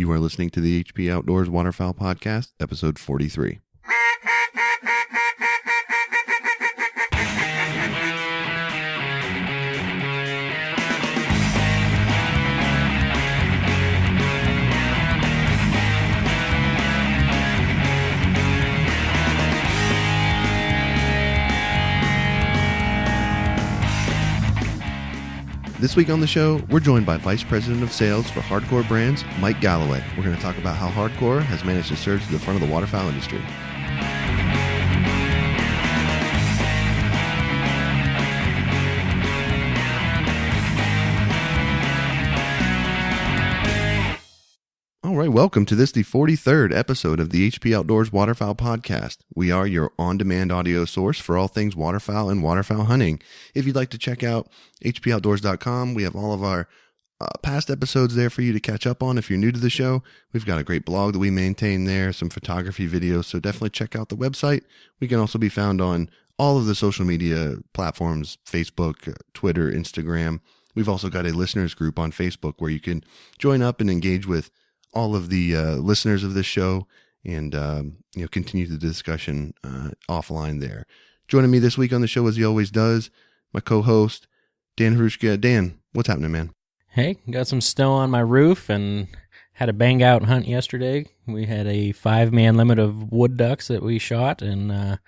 You are listening to the HP Outdoors Waterfowl Podcast, episode 43. This week on the show, we're joined by Vice President of Sales for Hardcore Brands, Mike Galloway. We're going to talk about how Hardcore has managed to surge to the front of the waterfowl industry. All right, welcome to the 43rd episode of the HP Outdoors Waterfowl Podcast. We are your on-demand audio source for all things waterfowl and waterfowl hunting. If you'd like to check out hpoutdoors.com, we have all of our past episodes there for you to catch up on. If you're new to the show, we've got a great blog that we maintain there, some photography videos, so definitely check out the website. We can also be found on all of the social media platforms, Facebook, Twitter, Instagram. We've also got a listeners group on Facebook where you can join up and engage with all of the listeners of this show and continue the discussion offline there. Joining me this week on the show, as he always does, my co-host, Dan Harushka. Dan, what's happening, man? Hey, got some snow on my roof and had a bang-out hunt yesterday. We had a 5-man limit of wood ducks that we shot, and,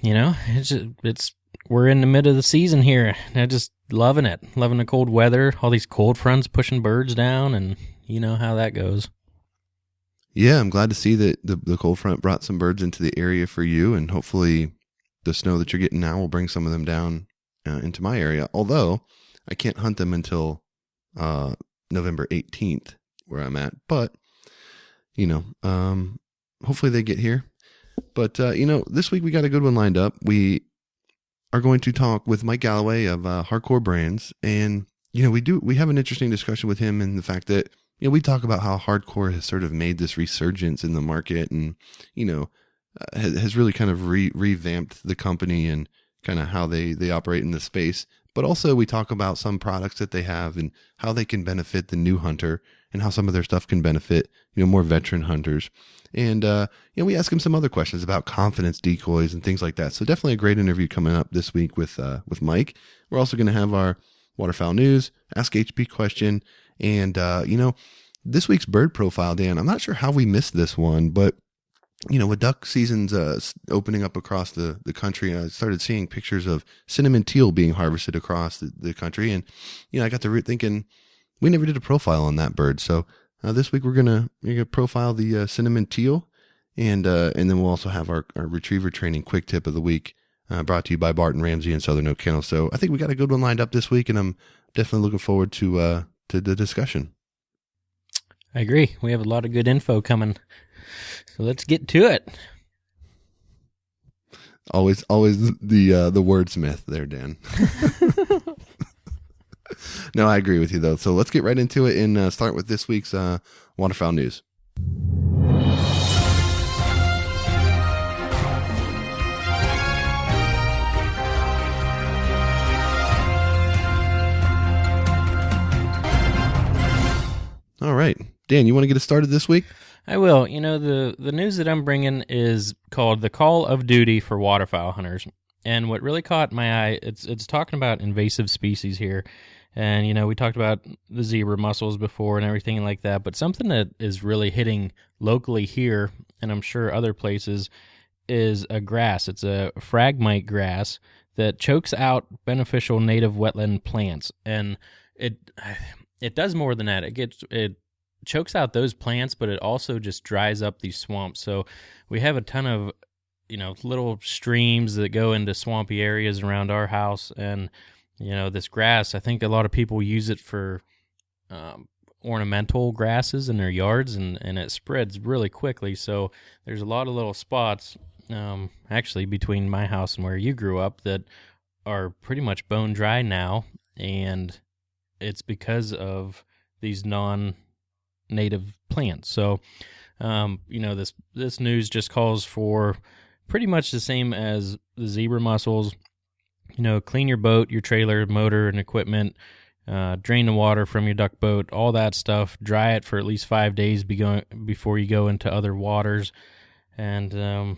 we're in the middle of the season here. I'm just loving it, loving the cold weather, all these cold fronts pushing birds down, and you know how that goes. Yeah, I'm glad to see that the cold front brought some birds into the area for you, and hopefully the snow that you're getting now will bring some of them down into my area. Although I can't hunt them until November 18th, where I'm at. But, hopefully they get here. But, this week we got a good one lined up. We are going to talk with Mike Galloway of Hardcore Brands, and we have an interesting discussion with him in the fact that we talk about how hardcore has sort of made this resurgence in the market, and has really kind of revamped the company and kind of how they operate in the space. But also we talk about some products that they have and how they can benefit the new hunter, and how some of their stuff can benefit more veteran hunters. And we ask him some other questions about confidence decoys and things like that. So definitely a great interview coming up this week with Mike. We're also going to have our waterfowl news, Ask HP question, and this week's bird profile, Dan, I'm not sure how we missed this one, but with duck seasons opening up across the country, I started seeing pictures of cinnamon teal being harvested across the country, and I got to thinking we never did a profile on that bird. So this week we're gonna profile the cinnamon teal, and then we'll also have our retriever training quick tip of the week. Brought to you by Barton Ramsey and Southern Oak Kennel. So I think we got a good one lined up this week, and I'm definitely looking forward to the discussion. I agree. We have a lot of good info coming. So let's get to it. Always the wordsmith there, Dan. No, I agree with you though. So let's get right into it and start with this week's waterfowl news. All right. Dan, you want to get us started this week? I will. The news that I'm bringing is called The Call of Duty for Waterfowl Hunters. And what really caught my eye, it's talking about invasive species here. And, we talked about the zebra mussels before and everything like that. But something that is really hitting locally here, and I'm sure other places, is a grass. It's a phragmite grass that chokes out beneficial native wetland plants. And it does more than that. It chokes out those plants, but it also just dries up these swamps. So we have a ton of, little streams that go into swampy areas around our house. And, this grass, I think a lot of people use it for ornamental grasses in their yards, and it spreads really quickly. So there's a lot of little spots, actually between my house and where you grew up, that are pretty much bone dry now. And it's because of these non-native plants. So, this news just calls for pretty much the same as the zebra mussels. Clean your boat, your trailer, motor, and equipment drain the water from your duck boat, all that stuff. Dry it for at least 5 days before you go into other waters. And,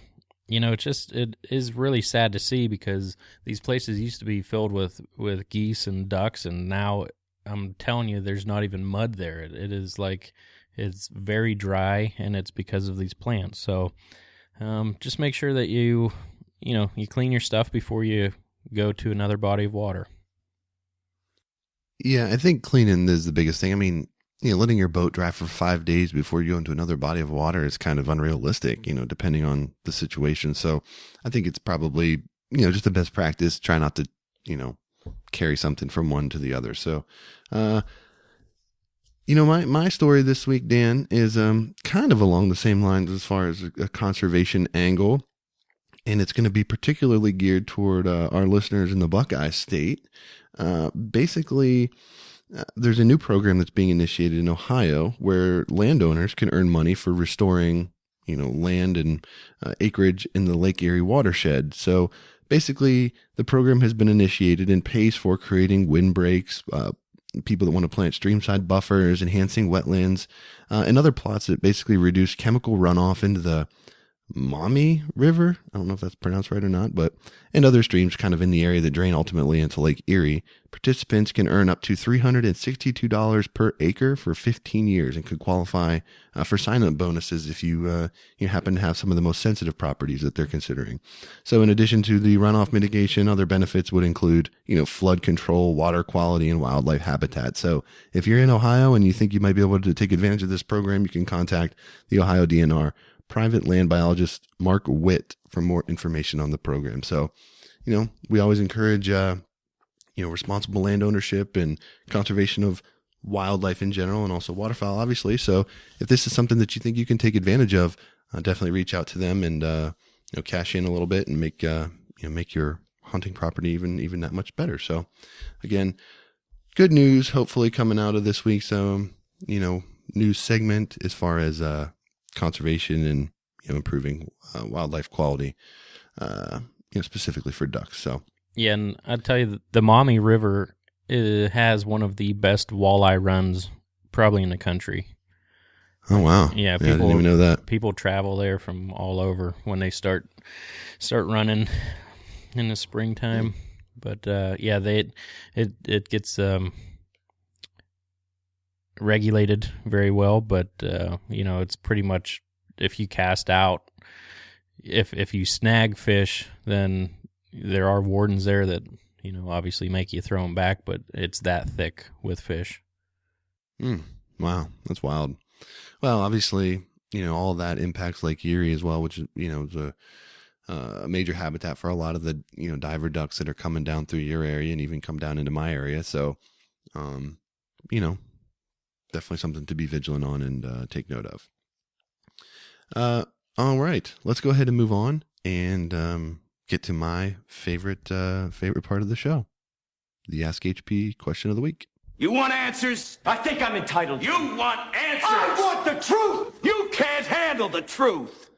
it is really sad to see, because these places used to be filled with geese and ducks, and now I'm telling you, there's not even mud there. It is like, it's very dry, and it's because of these plants. So just make sure that you clean your stuff before you go to another body of water. Yeah, I think cleaning is the biggest thing. I mean, letting your boat dry for 5 days before you go into another body of water is kind of unrealistic, depending on the situation. So I think it's probably, just the best practice. Try not to, carry something from one to the other. So, my story this week, Dan, is kind of along the same lines as far as a conservation angle. And it's going to be particularly geared toward our listeners in the Buckeye State. Basically, there's a new program that's being initiated in Ohio where landowners can earn money for restoring, land and acreage in the Lake Erie watershed. So basically, the program has been initiated and pays for creating windbreaks, people that want to plant streamside buffers, enhancing wetlands, and other plots that basically reduce chemical runoff into the Maumee River. I don't know if that's pronounced right or not, and other streams kind of in the area that drain ultimately into Lake Erie. Participants can earn up to $362 per acre for 15 years and could qualify for sign-up bonuses if you happen to have some of the most sensitive properties that they're considering. So in addition to the runoff mitigation, other benefits would include, flood control, water quality, and wildlife habitat. So if you're in Ohio and you think you might be able to take advantage of this program, you can contact the Ohio DNR private land biologist Mark Witt for more information on the program. So, we always encourage, responsible land ownership and conservation of wildlife in general, and also waterfowl, obviously. So if this is something that you think you can take advantage of, definitely reach out to them and, cash in a little bit and make your hunting property even that much better. So again, good news, hopefully coming out of this week's, news segment as far as, conservation and improving wildlife quality, specifically for ducks. So yeah, and I tell you, the Maumee River has one of the best walleye runs probably in the country. Oh wow! Yeah, I didn't even know that. People travel there from all over when they start running in the springtime. But it gets regulated very well, but it's pretty much, if you cast out, if you snag fish, then there are wardens there that obviously make you throw them back, but it's that thick with fish. Wow, that's wild. Well, obviously, all that impacts Lake Erie as well, which is is a major habitat for a lot of the diver ducks that are coming down through your area and even come down into my area. So definitely something to be vigilant on and take note of. All right, let's go ahead and move on and get to my favorite part of the show, the Ask HP question of the week. You want answers? I think I'm entitled. You want answers? I want the truth! You can't handle the truth!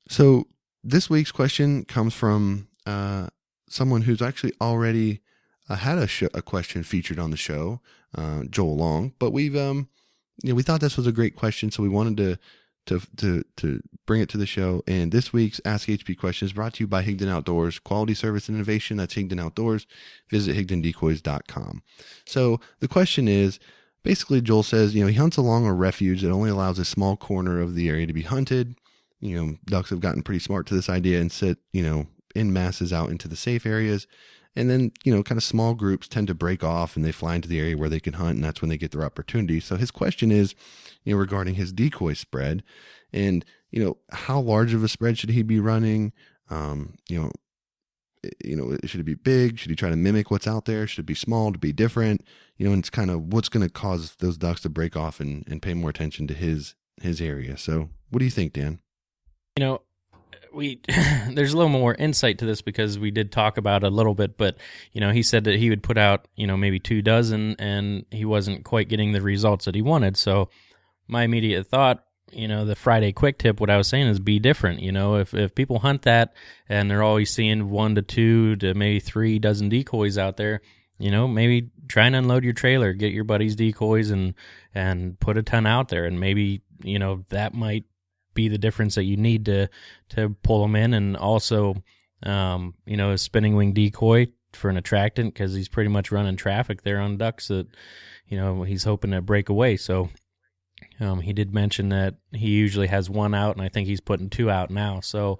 So this week's question comes from someone who's actually already had a question featured on the show, Joel Long, but we've we thought this was a great question, so we wanted to bring it to the show. And this week's Ask HP question is brought to you by Higdon Outdoors, quality service and innovation. That's Higdon Outdoors. Visit HigdonDecoys.com. So the question is, basically Joel says, he hunts along a refuge that only allows a small corner of the area to be hunted. Ducks have gotten pretty smart to this idea and sit, in masses out into the safe areas. And then, kind of small groups tend to break off and they fly into the area where they can hunt, and that's when they get their opportunity. So his question is, regarding his decoy spread and, how large of a spread should he be running? Should it be big? Should he try to mimic what's out there? Should it be small to be different? And it's kind of what's going to cause those ducks to break off and pay more attention to his area. So what do you think, Dan? There's a little more insight to this because we did talk about it a little bit, but he said that he would put out maybe 2 dozen and he wasn't quite getting the results that he wanted. So my immediate thought, the Friday quick tip, what I was saying is be different. If people hunt that and they're always seeing 1 to 2 to maybe 3 dozen decoys out there, maybe try and unload your trailer, get your buddy's decoys and put a ton out there. And maybe, that might be the difference that you need to pull them in. And also, a spinning wing decoy for an attractant, because he's pretty much running traffic there on ducks that, he's hoping to break away. So he did mention that he usually has one out, and I think he's putting 2 out now. So,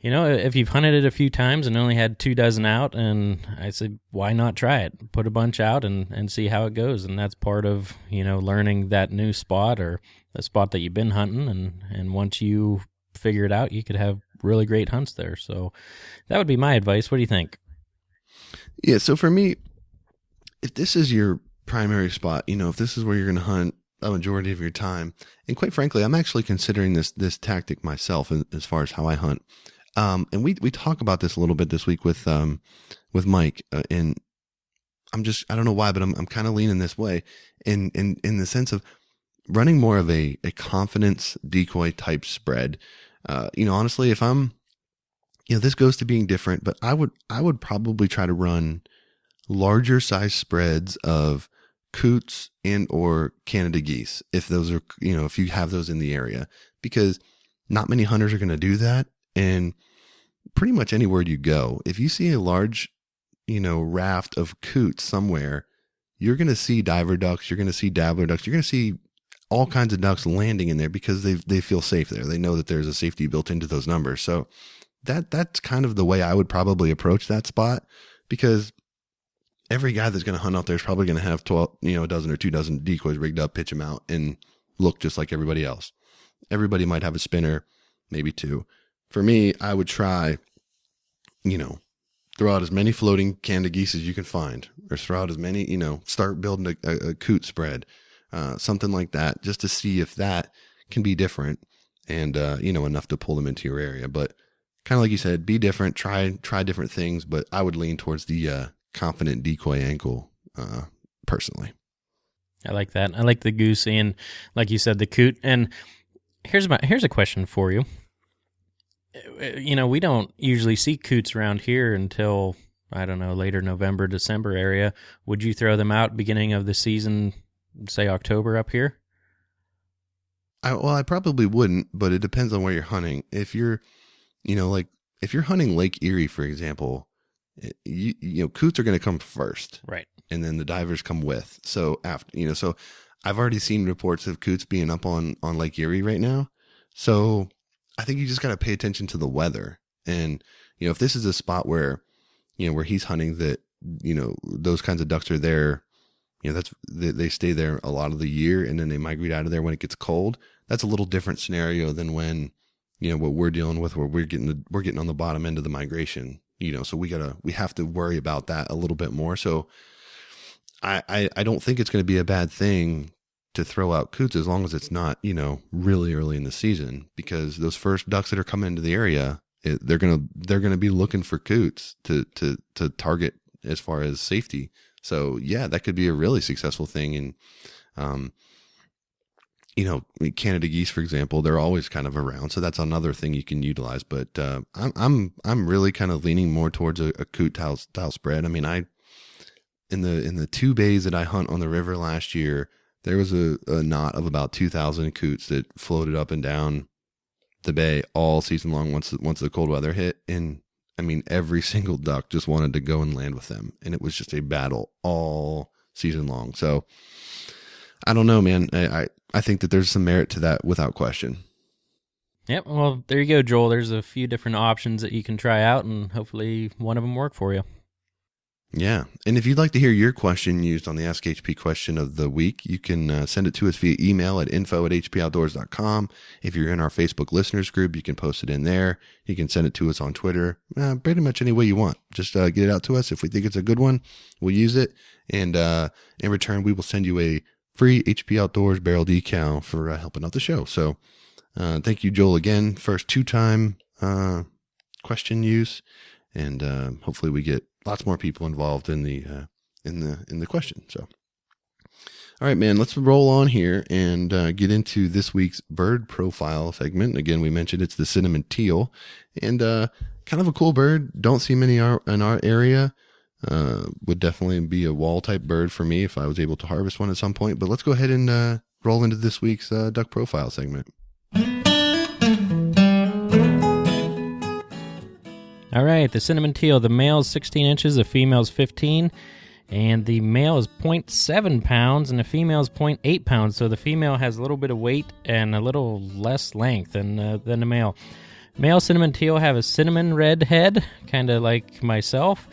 if you've hunted it a few times and only had 2 dozen out, and I said, why not try it? Put a bunch out and see how it goes. And that's part of, learning that new spot or the spot that you've been hunting. And once you figure it out, you could have really great hunts there. So that would be my advice. What do you think? Yeah. So for me, if this is your primary spot, if this is where you're going to hunt a majority of your time, and quite frankly, I'm actually considering this tactic myself as far as how I hunt. And we talk about this a little bit this week with Mike, and I don't know why, but I'm kind of leaning this way in the sense of running more of a confidence decoy type spread. Honestly, if I'm, this goes to being different, but I would probably try to run larger size spreads of coots and or Canada geese, if those are, if you have those in the area, because not many hunters are going to do that. And pretty much anywhere you go, if you see a large, raft of coots somewhere, you're going to see diver ducks, you're going to see dabbler ducks, you're going to see all kinds of ducks landing in there because they feel safe there. They know that there's a safety built into those numbers. So that's kind of the way I would probably approach that spot, because every guy that's going to hunt out there is probably going to have 12, a dozen or 2 dozen decoys rigged up, pitch them out, and look just like everybody else. Everybody might have a spinner, maybe 2. For me, I would try, throw out as many floating Canada geese as you can find, or throw out as many, start building a coot spread, something like that, just to see if that can be different and, enough to pull them into your area. But kind of like you said, be different, try different things, but I would lean towards the confident decoy ankle, personally. I like that. I like the goose and, like you said, the coot. And here's a question for you. We don't usually see coots around here until, I don't know, later November, December area. Would you throw them out beginning of the season, say October up here? I probably wouldn't, but it depends on where you're hunting. If you're, if you're hunting Lake Erie, for example, coots are going to come first. Right. And then the divers come with. So after, so I've already seen reports of coots being up on Lake Erie right now. So I think you just got to pay attention to the weather. And, if this is a spot where, where he's hunting that, those kinds of ducks are there, they stay there a lot of the year and then they migrate out of there when it gets cold. That's a little different scenario than when, what we're dealing with, where we're getting on the bottom end of the migration, so we have to worry about that a little bit more. So I don't think it's going to be a bad thing to throw out coots as long as it's not, really early in the season, because those first ducks that are coming into the area, they're going to be looking for coots to target as far as safety. So yeah, that could be a really successful thing. And, Canada geese, for example, they're always kind of around. So that's another thing you can utilize, but, I'm really kind of leaning more towards a coot style spread. I mean, in the 2 bays that I hunt on the river last year, there was a knot of about 2,000 coots that floated up and down the bay all season long once the cold weather hit. And I mean, every single duck just wanted to go and land with them. And it was just a battle all season long. So I don't know, man. I think that there's some merit to that without question. Yep. Well, there you go, Joel. There's a few different options that you can try out, and hopefully one of them work for you. Yeah. And if you'd like to hear your question used on the Ask HP question of the week, you can send it to us via email at info@hpoutdoors.com. If you're in our Facebook listeners group, you can post it in there. You can send it to us on Twitter, pretty much any way you want. Just get it out to us. If we think it's a good one, we'll use it. And in return, we will send you a free HP Outdoors barrel decal for helping out the show. So thank you, Joel, again. First 2-time question use. And hopefully we get lots more people involved in the question. So, all right, man, let's roll on here and get into this week's bird profile segment. Again, we mentioned it's the cinnamon teal, and kind of a cool bird. Don't see many in our area. would definitely be a wall type bird for me if I was able to harvest one at some point. But let's go ahead and roll into this week's duck profile segment. All right, the cinnamon teal, the male is 16 inches, the female is 15, and the male is 0.7 pounds, and the female is 0.8 pounds, so the female has a little bit of weight and a little less length than the male. Male cinnamon teal have a cinnamon red head, kind of like myself,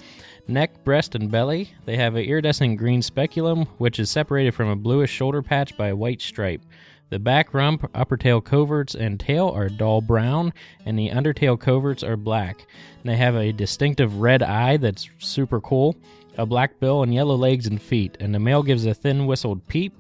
neck, breast, and belly. They have an iridescent green speculum, which is separated from a bluish shoulder patch by a white stripe. The back rump, upper tail coverts, and tail are dull brown, and the undertail coverts are black. And they have a distinctive red eye that's super cool, a black bill, and yellow legs and feet, and the male gives a thin whistled peep.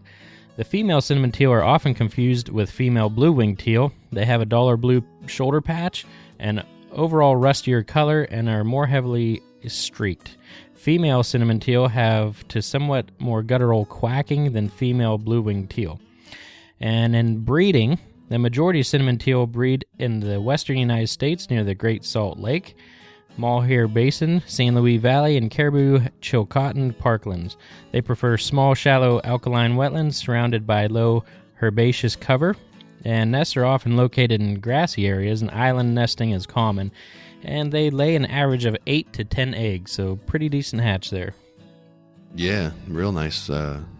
The female cinnamon teal are often confused with female blue-winged teal. They have a duller blue shoulder patch, and overall rustier color, and are more heavily streaked. Female cinnamon teal have to somewhat more guttural quacking than female blue-winged teal. And in breeding, the majority of cinnamon teal breed in the western United States near the Great Salt Lake, Malheur Basin, San Luis Valley, and Caribou-Chilcotin parklands. They prefer small, shallow, alkaline wetlands surrounded by low herbaceous cover, and nests are often located in grassy areas, and island nesting is common. And they lay an average of 8 to 10 eggs, so pretty decent hatch there. Yeah, real nice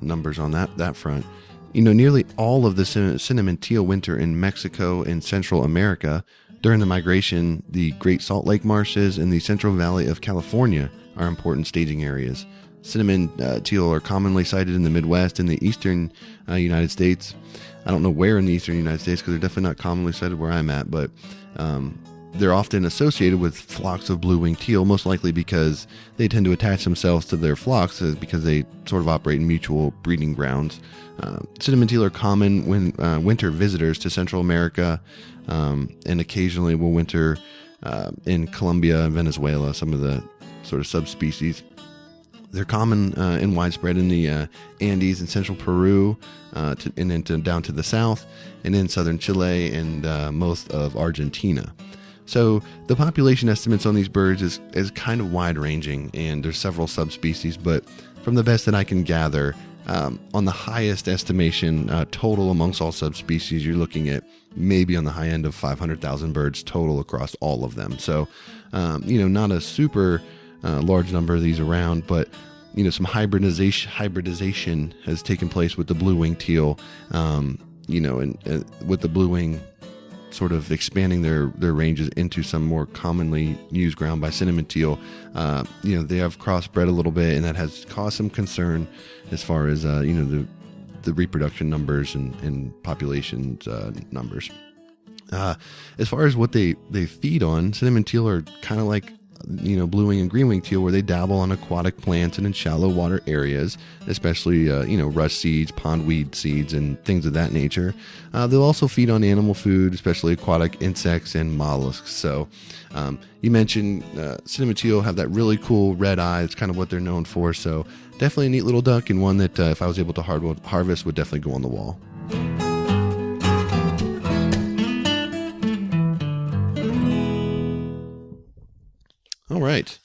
numbers on that front. You know, nearly all of the cinnamon teal winter in Mexico and Central America. During the migration, the Great Salt Lake marshes and the Central Valley of California are important staging areas. Cinnamon teal are commonly sighted in the Midwest and the eastern United States. I don't know where in the eastern United States because they're definitely not commonly sighted where I'm at, but they're often associated with flocks of blue-winged teal, most likely because they tend to attach themselves to their flocks because they sort of operate in mutual breeding grounds. Cinnamon teal are common when winter visitors to Central America, and occasionally will winter in Colombia and Venezuela, some of the sort of subspecies. They're common and widespread in the Andes and central Peru, and then down to the south, and in southern Chile and most of Argentina. So the population estimates on these birds is kind of wide-ranging, and there's several subspecies, but from the best that I can gather, on the highest estimation total amongst all subspecies, you're looking at maybe on the high end of 500,000 birds total across all of them. So, not a super large number of these around, but some hybridization has taken place with the blue-winged teal, and with the blue-wing sort of expanding their ranges into some more commonly used ground by cinnamon teal. They have crossbred a little bit, and that has caused some concern as far as the reproduction numbers and population numbers. As far as what they feed on, cinnamon teal are kind of like blue-wing and green-wing teal, where they dabble on aquatic plants and in shallow water areas, especially rush seeds, pondweed seeds, and things of that nature. They'll also feed on animal food, especially aquatic insects and mollusks. So you mentioned cinnamon teal have that really cool red eye. It's kind of what they're known for. So definitely a neat little duck, and one that if I was able to harvest would definitely go on the wall. All right,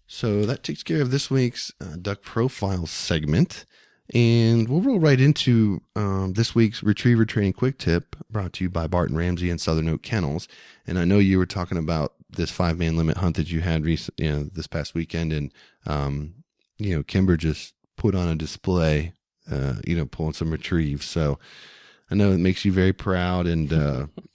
so that takes care of this week's duck profile segment, and we'll roll right into this week's retriever training quick tip, brought to you by Barton Ramsey and Southern Oak Kennels. And I know you were talking about this 5-man limit hunt that you had this past weekend, and Kimber just put on a display, pulling some retrieves. So I know it makes you very proud, and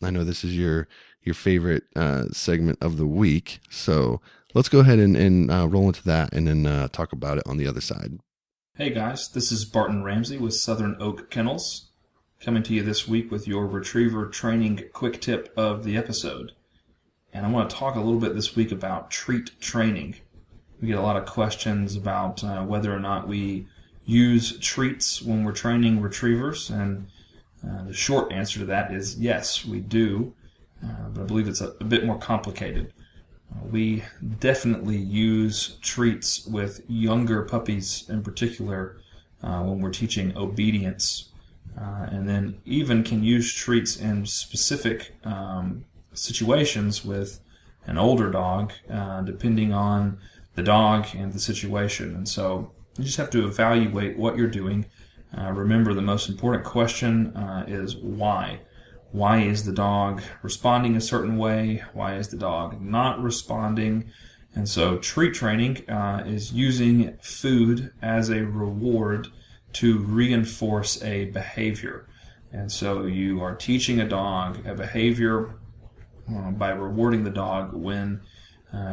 I know this is your favorite segment of the week. So let's go ahead and roll into that, and then talk about it on the other side. Hey guys, this is Barton Ramsey with Southern Oak Kennels, coming to you this week with your retriever training quick tip of the episode. And I want to talk a little bit this week about treat training. We get a lot of questions about whether or not we use treats when we're training retrievers, and the short answer to that is yes, we do. But I believe it's a bit more complicated. We definitely use treats with younger puppies in particular when we're teaching obedience, and then even can use treats in specific situations with an older dog, depending on the dog and the situation. And so you just have to evaluate what you're doing. Remember, the most important question is why. Why is the dog responding a certain way? Why is the dog not responding? And so treat training is using food as a reward to reinforce a behavior. And so you are teaching a dog a behavior by rewarding the dog when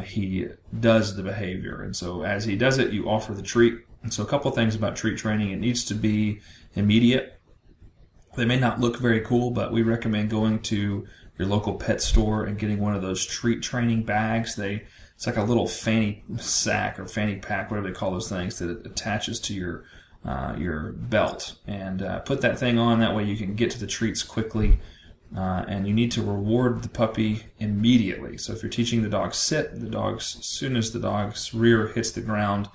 he does the behavior. And so as he does it, you offer the treat. And so a couple of things about treat training: it needs to be immediate. They may not look very cool, but we recommend going to your local pet store and getting one of those treat training bags. It's like a little fanny sack or fanny pack, whatever they call those things, that it attaches to your belt. And put that thing on. That way you can get to the treats quickly. And you need to reward the puppy immediately. So if you're teaching the dog sit, as soon as the dog's rear hits the ground,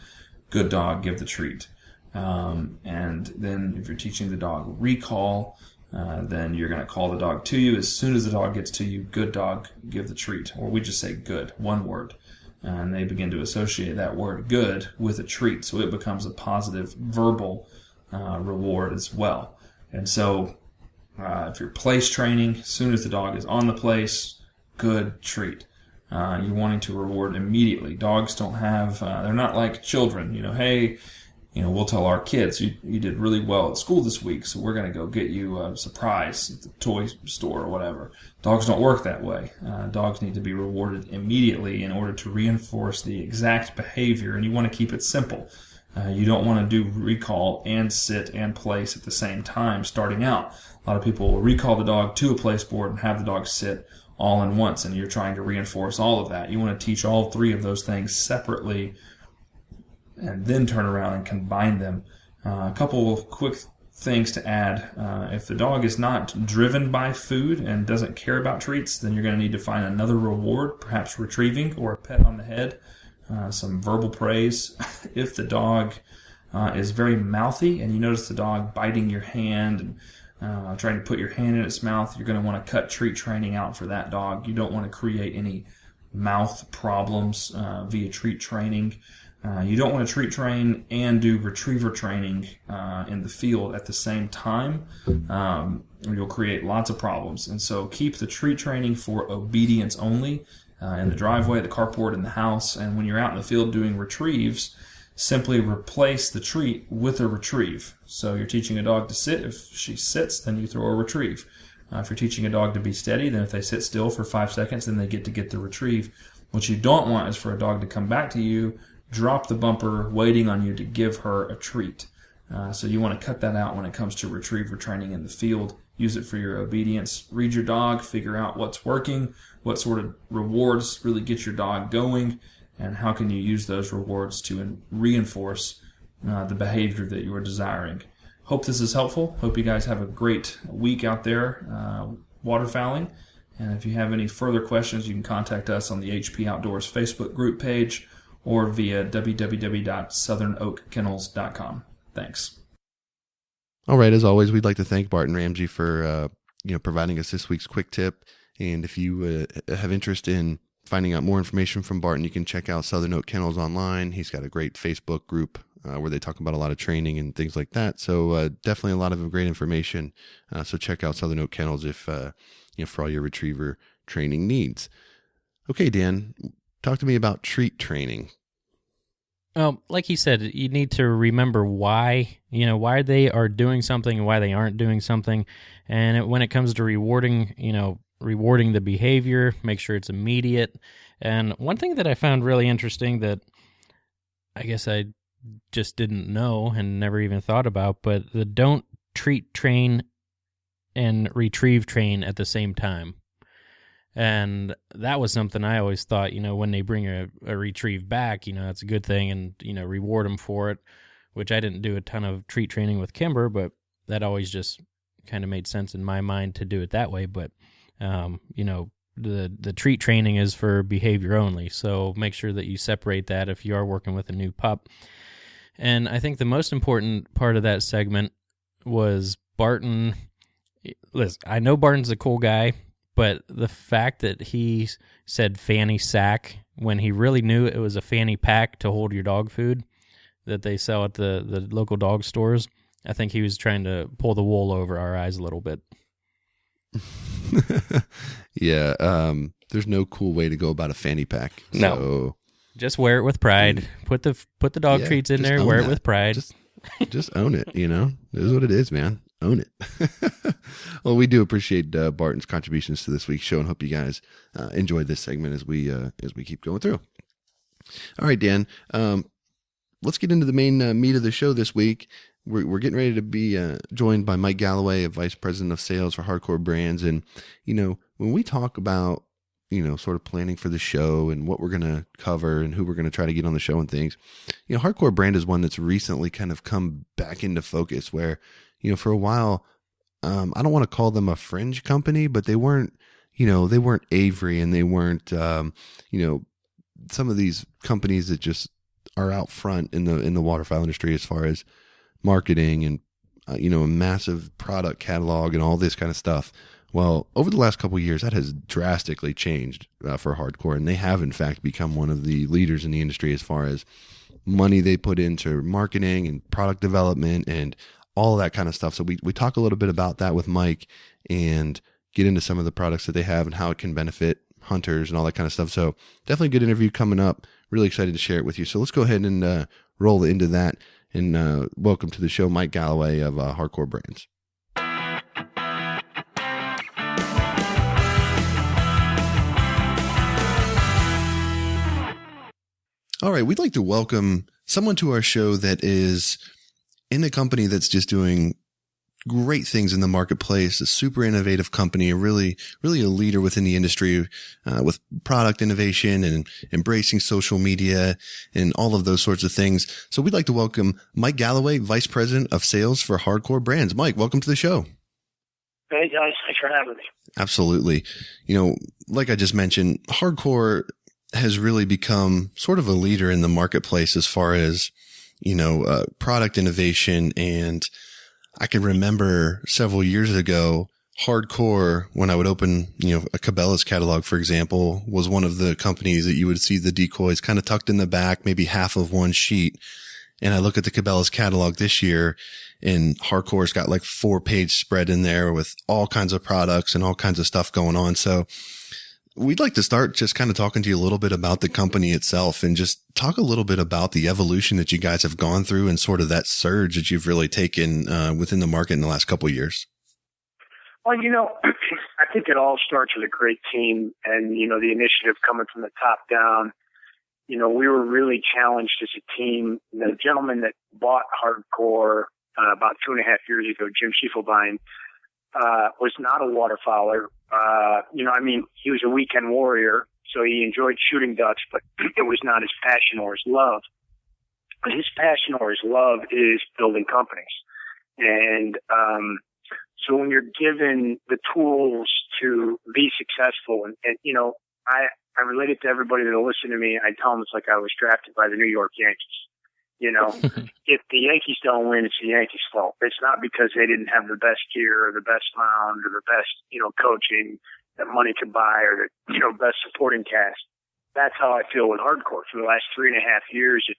good dog, give the treat. And then if you're teaching the dog recall, then you're going to call the dog to you. As soon as the dog gets to you, good dog, give the treat. Or we just say good, one word. And they begin to associate that word good with a treat. So it becomes a positive verbal reward as well. And so if you're place training, as soon as the dog is on the place, good treat. You're wanting to reward immediately. Dogs don't have, they're not like children. Hey, we'll tell our kids, you did really well at school this week, so we're going to go get you a surprise at the toy store or whatever. Dogs don't work that way. Dogs need to be rewarded immediately in order to reinforce the exact behavior, and you want to keep it simple. You don't want to do recall and sit and place at the same time starting out. A lot of people will recall the dog to a place board and have the dog sit all in once, and you're trying to reinforce all of that. You want to teach all three of those things separately and then turn around and combine them. A couple of quick things to add. If the dog is not driven by food and doesn't care about treats, then you're going to need to find another reward, perhaps retrieving or a pet on the head, some verbal praise. If the dog is very mouthy and you notice the dog biting your hand and trying to put your hand in its mouth, you're going to want to cut treat training out for that dog. You don't want to create any mouth problems via treat training. You don't want to treat train and do retriever training in the field at the same time. You'll create lots of problems. And so keep the treat training for obedience only in the driveway, the carport, in the house. And when you're out in the field doing retrieves, simply replace the treat with a retrieve. So you're teaching a dog to sit. If she sits, then you throw a retrieve. If you're teaching a dog to be steady, then if they sit still for 5 seconds, then they get the retrieve. What you don't want is for a dog to come back to you, drop the bumper, waiting on you to give her a treat. So you want to cut that out when it comes to retriever training in the field. Use it for your obedience. Read your dog, figure out what's working, what sort of rewards really get your dog going, and how can you use those rewards to reinforce the behavior that you are desiring. Hope this is helpful. Hope you guys have a great week out there waterfowling. And if you have any further questions, you can contact us on the HP Outdoors Facebook group page or via www.southernoakkennels.com. Thanks. All right. As always, we'd like to thank Barton Ramsey for providing us this week's quick tip. And if you have interest in finding out more information from Barton, you can check out Southern Oak Kennels online. He's got a great Facebook group where they talk about a lot of training and things like that. So definitely a lot of great information. So check out Southern Oak Kennels if for all your retriever training needs. Okay, Dan, talk to me about treat training. Well, like he said, you need to remember why they are doing something and why they aren't doing something. And when it comes to rewarding the behavior, make sure it's immediate. And one thing that I found really interesting that I guess I just didn't know and never even thought about, but the don't treat train and retrieve train at the same time. And that was something I always thought, when they bring a retrieve back, that's a good thing, and, reward them for it, which I didn't do a ton of treat training with Kimber, but that always just kind of made sense in my mind to do it that way. But, the treat training is for behavior only, so make sure that you separate that if you are working with a new pup. And I think the most important part of that segment was Barton. Listen, I know Barton's a cool guy, But the fact that he said fanny sack when he really knew it was a fanny pack to hold your dog food that they sell at the local dog stores, I think he was trying to pull the wool over our eyes a little bit. Yeah, there's no cool way to go about a fanny pack. No. So, just wear it with pride. Put the dog treats in there. Wear it with pride. Just own it. You know, it is what it is, man. Own it. Well, we do appreciate Barton's contributions to this week's show, and hope you guys enjoyed this segment as we keep going through. All right, Dan. Let's get into the main meat of the show this week. We're getting ready to be joined by Mike Galloway, a vice president of sales for Hardcore Brands. And, you know, when we talk about, you know, sort of planning for the show and what we're going to cover and who we're going to try to get on the show and things, you know, Hardcore Brand is one that's recently kind of come back into focus where, you know, for a while, I don't want to call them a fringe company, but they weren't Avery, and they weren't, you know, some of these companies that just are out front in the waterfowl industry as far as marketing and, you know, a massive product catalog and all this kind of stuff. Well, over the last couple of years, that has drastically changed for Hardcore, and they have, in fact, become one of the leaders in the industry as far as money they put into marketing and product development and all that kind of stuff. So we talk a little bit about that with Mike and get into some of the products that they have and how it can benefit hunters and all that kind of stuff. So definitely a good interview coming up. Really excited to share it with you. So let's go ahead and roll into that. And welcome to the show, Mike Galloway of Hardcore Brands. All right, we'd like to welcome someone to our show that is in a company that's just doing great things in the marketplace, a super innovative company, really a leader within the industry with product innovation and embracing social media and all of those sorts of things. So we'd like to welcome Mike Galloway, Vice President of Sales for Hardcore Brands. Mike, welcome to the show. Hey, guys. Thanks for having me. Absolutely. You know, like I just mentioned, Hardcore has really become sort of a leader in the marketplace as far as, you know, product innovation. And I can remember several years ago, Hardcore, when I would open, you know, a Cabela's catalog, for example, was one of the companies that you would see the decoys kind of tucked in the back, maybe half of one sheet. And I look at the Cabela's catalog this year, and Hardcore's got like 4-page spread in there with all kinds of products and all kinds of stuff going on. So we'd like to start just kind of talking to you a little bit about the company itself and just talk a little bit about the evolution that you guys have gone through and sort of that surge that you've really taken within the market in the last couple of years. Well, you know, I think it all starts with a great team and, you know, the initiative coming from the top down. You know, we were really challenged as a team. The gentleman that bought Hardcore about 2.5 years ago, Jim Schiefelbein, was not a waterfowler. You know, I mean, he was a weekend warrior, so he enjoyed shooting ducks, but it was not his passion or his love. But his passion or his love is building companies. And so when you're given the tools to be successful, and you know, I relate it to everybody that'll listen to me. I tell them it's like I was drafted by the New York Yankees. You know, if the Yankees don't win, it's the Yankees' fault. It's not because they didn't have the best gear or the best mound or the best, you know, coaching that money could buy or the, you know, best supporting cast. That's how I feel with Hardcore. For the last 3.5 years,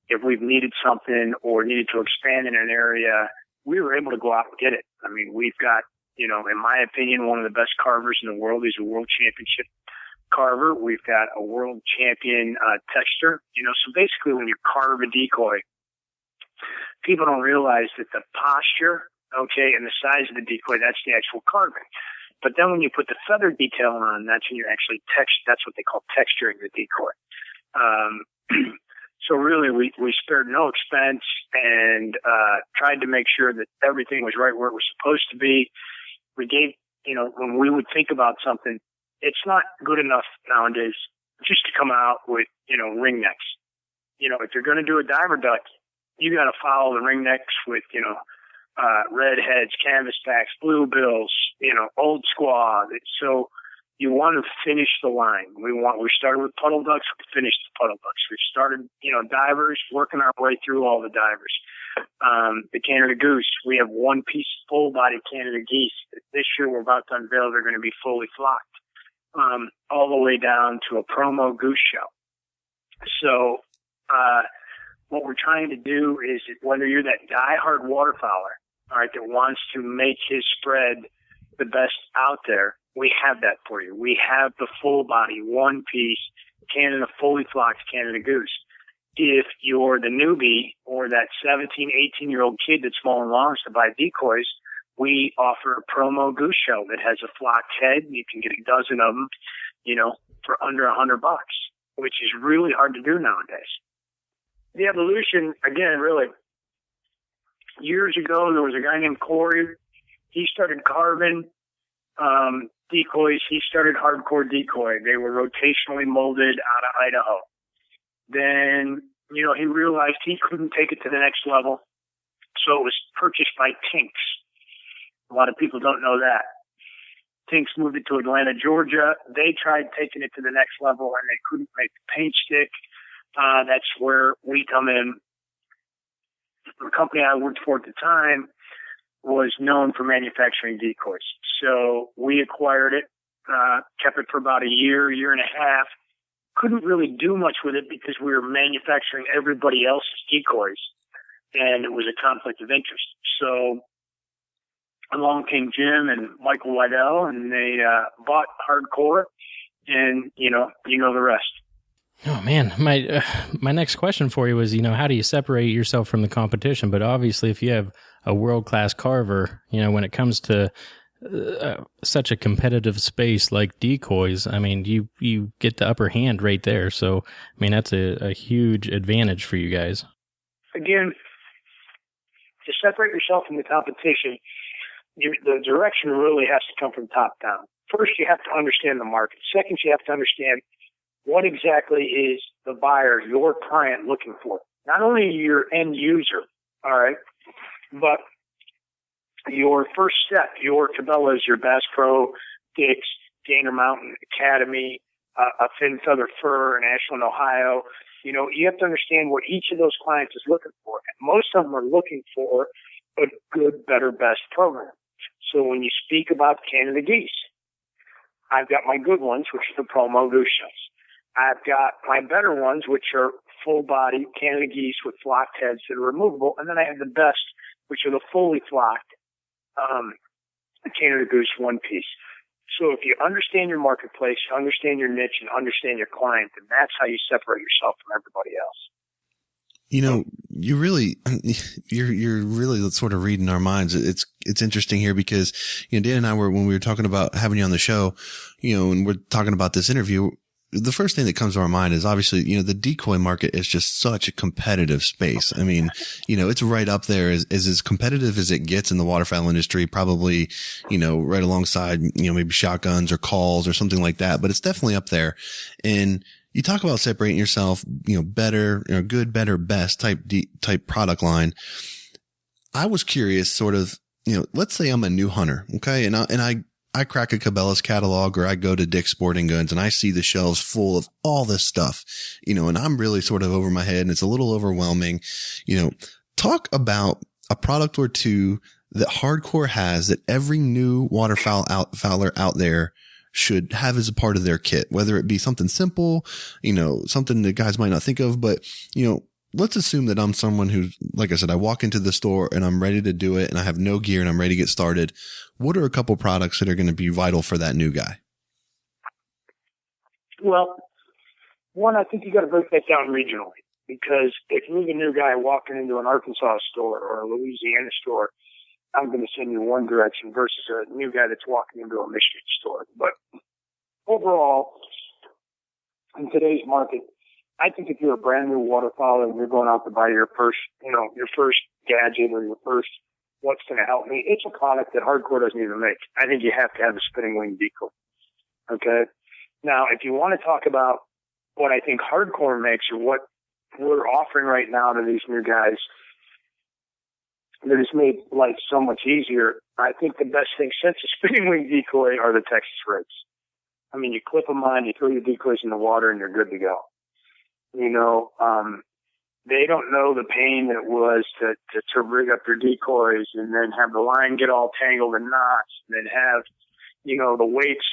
if we've needed something or needed to expand in an area, we were able to go out and get it. I mean, we've got, you know, in my opinion, one of the best carvers in the world. He's a world championship carver. We've got a world champion texture. You know, so basically when you carve a decoy, people don't realize that the posture, okay, and the size of the decoy, that's the actual carving. But then when you put the feather detail on, that's when you're actually that's what they call texturing the decoy. So really we spared no expense and tried to make sure that everything was right where it was supposed to be. We gave, you know, when we would think about something, it's not good enough nowadays just to come out with, you know, ring necks. You know, if you're going to do a diver duck, you got to follow the ring necks with, you know, red heads, canvas backs, blue bills, you know, old squaw. So you want to finish the line. We started with puddle ducks, we finished the puddle ducks. We started, divers, working our way through all the divers. The Canada goose, we have one piece full body Canada geese. This year we're about to unveil, they're going to be fully flocked, all the way down to a promo goose shell. So, what we're trying to do is, whether you're that diehard waterfowler, all right, that wants to make his spread the best out there, we have that for you. We have the full body, one piece, Canada fully flocked Canada goose. If you're the newbie or that 17, 18-year-old kid that's mowing lawns to buy decoys, we offer a promo goose shell that has a flocked head. You can get a dozen of them, for under $100, which is really hard to do nowadays. The evolution, again, really, years ago, there was a guy named Corey. He started carving decoys. He started hardcore decoy. They were rotationally molded out of Idaho. Then, he realized he couldn't take it to the next level, so it was purchased by Tinks. A lot of people don't know that. Tinks moved it to Atlanta, Georgia. They tried taking it to the next level, and they couldn't make the paint stick. That's where we come in. The company I worked for at the time was known for manufacturing decoys. So we acquired it, kept it for about a year and a half. Couldn't really do much with it because we were manufacturing everybody else's decoys, and it was a conflict of interest. So along came Jim and Michael Waddell, and they bought Hardcore, and you know the rest. Oh man, my next question for you was, how do you separate yourself from the competition? But obviously, if you have a world-class carver, when it comes to such a competitive space like decoys, I mean, you get the upper hand right there. So, I mean, that's a huge advantage for you guys. Again, to separate yourself from the competition, the direction really has to come from top down. First, you have to understand the market. Second, you have to understand what exactly is the buyer, your client, looking for. Not only your end user, all right, but your first step, your Cabela's, your Bass Pro, Dick's, Gainer Mountain Academy, a Thin Feather Fur in Ashland, Ohio. You have to understand what each of those clients is looking for. And most of them are looking for a good, better, best program. So when you speak about Canada geese, I've got my good ones, which are the promo goose shells. I've got my better ones, which are full-body Canada geese with flocked heads that are removable. And then I have the best, which are the fully flocked Canada goose one piece. So if you understand your marketplace, you understand your niche, and understand your client, then that's how you separate yourself from everybody else. You're really sort of reading our minds. It's interesting here because, Dan and I when we were talking about having you on the show, and we're talking about this interview, the first thing that comes to our mind is obviously, the decoy market is just such a competitive space. I mean, it's right up there as competitive as it gets in the waterfowl industry, probably, right alongside, maybe shotguns or calls or something like that, but it's definitely up there. And you talk about separating yourself, better, good, better, best type product line. I was curious sort of, let's say I'm a new hunter. Okay. And I crack a Cabela's catalog, or I go to Dick's Sporting Goods and I see the shelves full of all this stuff, and I'm really sort of over my head and it's a little overwhelming. Talk about a product or two that Hardcore has that every new fowler out there should have as a part of their kit, whether it be something simple, something that guys might not think of, but, let's assume that I'm someone who, like I said, I walk into the store and I'm ready to do it and I have no gear and I'm ready to get started. What are a couple products that are going to be vital for that new guy? Well, one, I think you got to break that down regionally, because if you're the new guy walking into an Arkansas store or a Louisiana store, I'm going to send you one direction versus a new guy that's walking into a Michigan store. But overall, in today's market, I think if you're a brand new waterfowler and you're going out to buy your first gadget or your first what's going to help me, it's a product that Hardcore doesn't even make. I think you have to have a spinning wing decoy. Okay? Now, if you want to talk about what I think Hardcore makes or what we're offering right now to these new guys that has made life so much easier, I think the best thing since the spinning wing decoy are the Texas rigs. I mean, you clip them on, you throw your decoys in the water, and you're good to go. You know, they don't know the pain that it was to rig up your decoys and then have the line get all tangled in knots and then have, you know, the weights,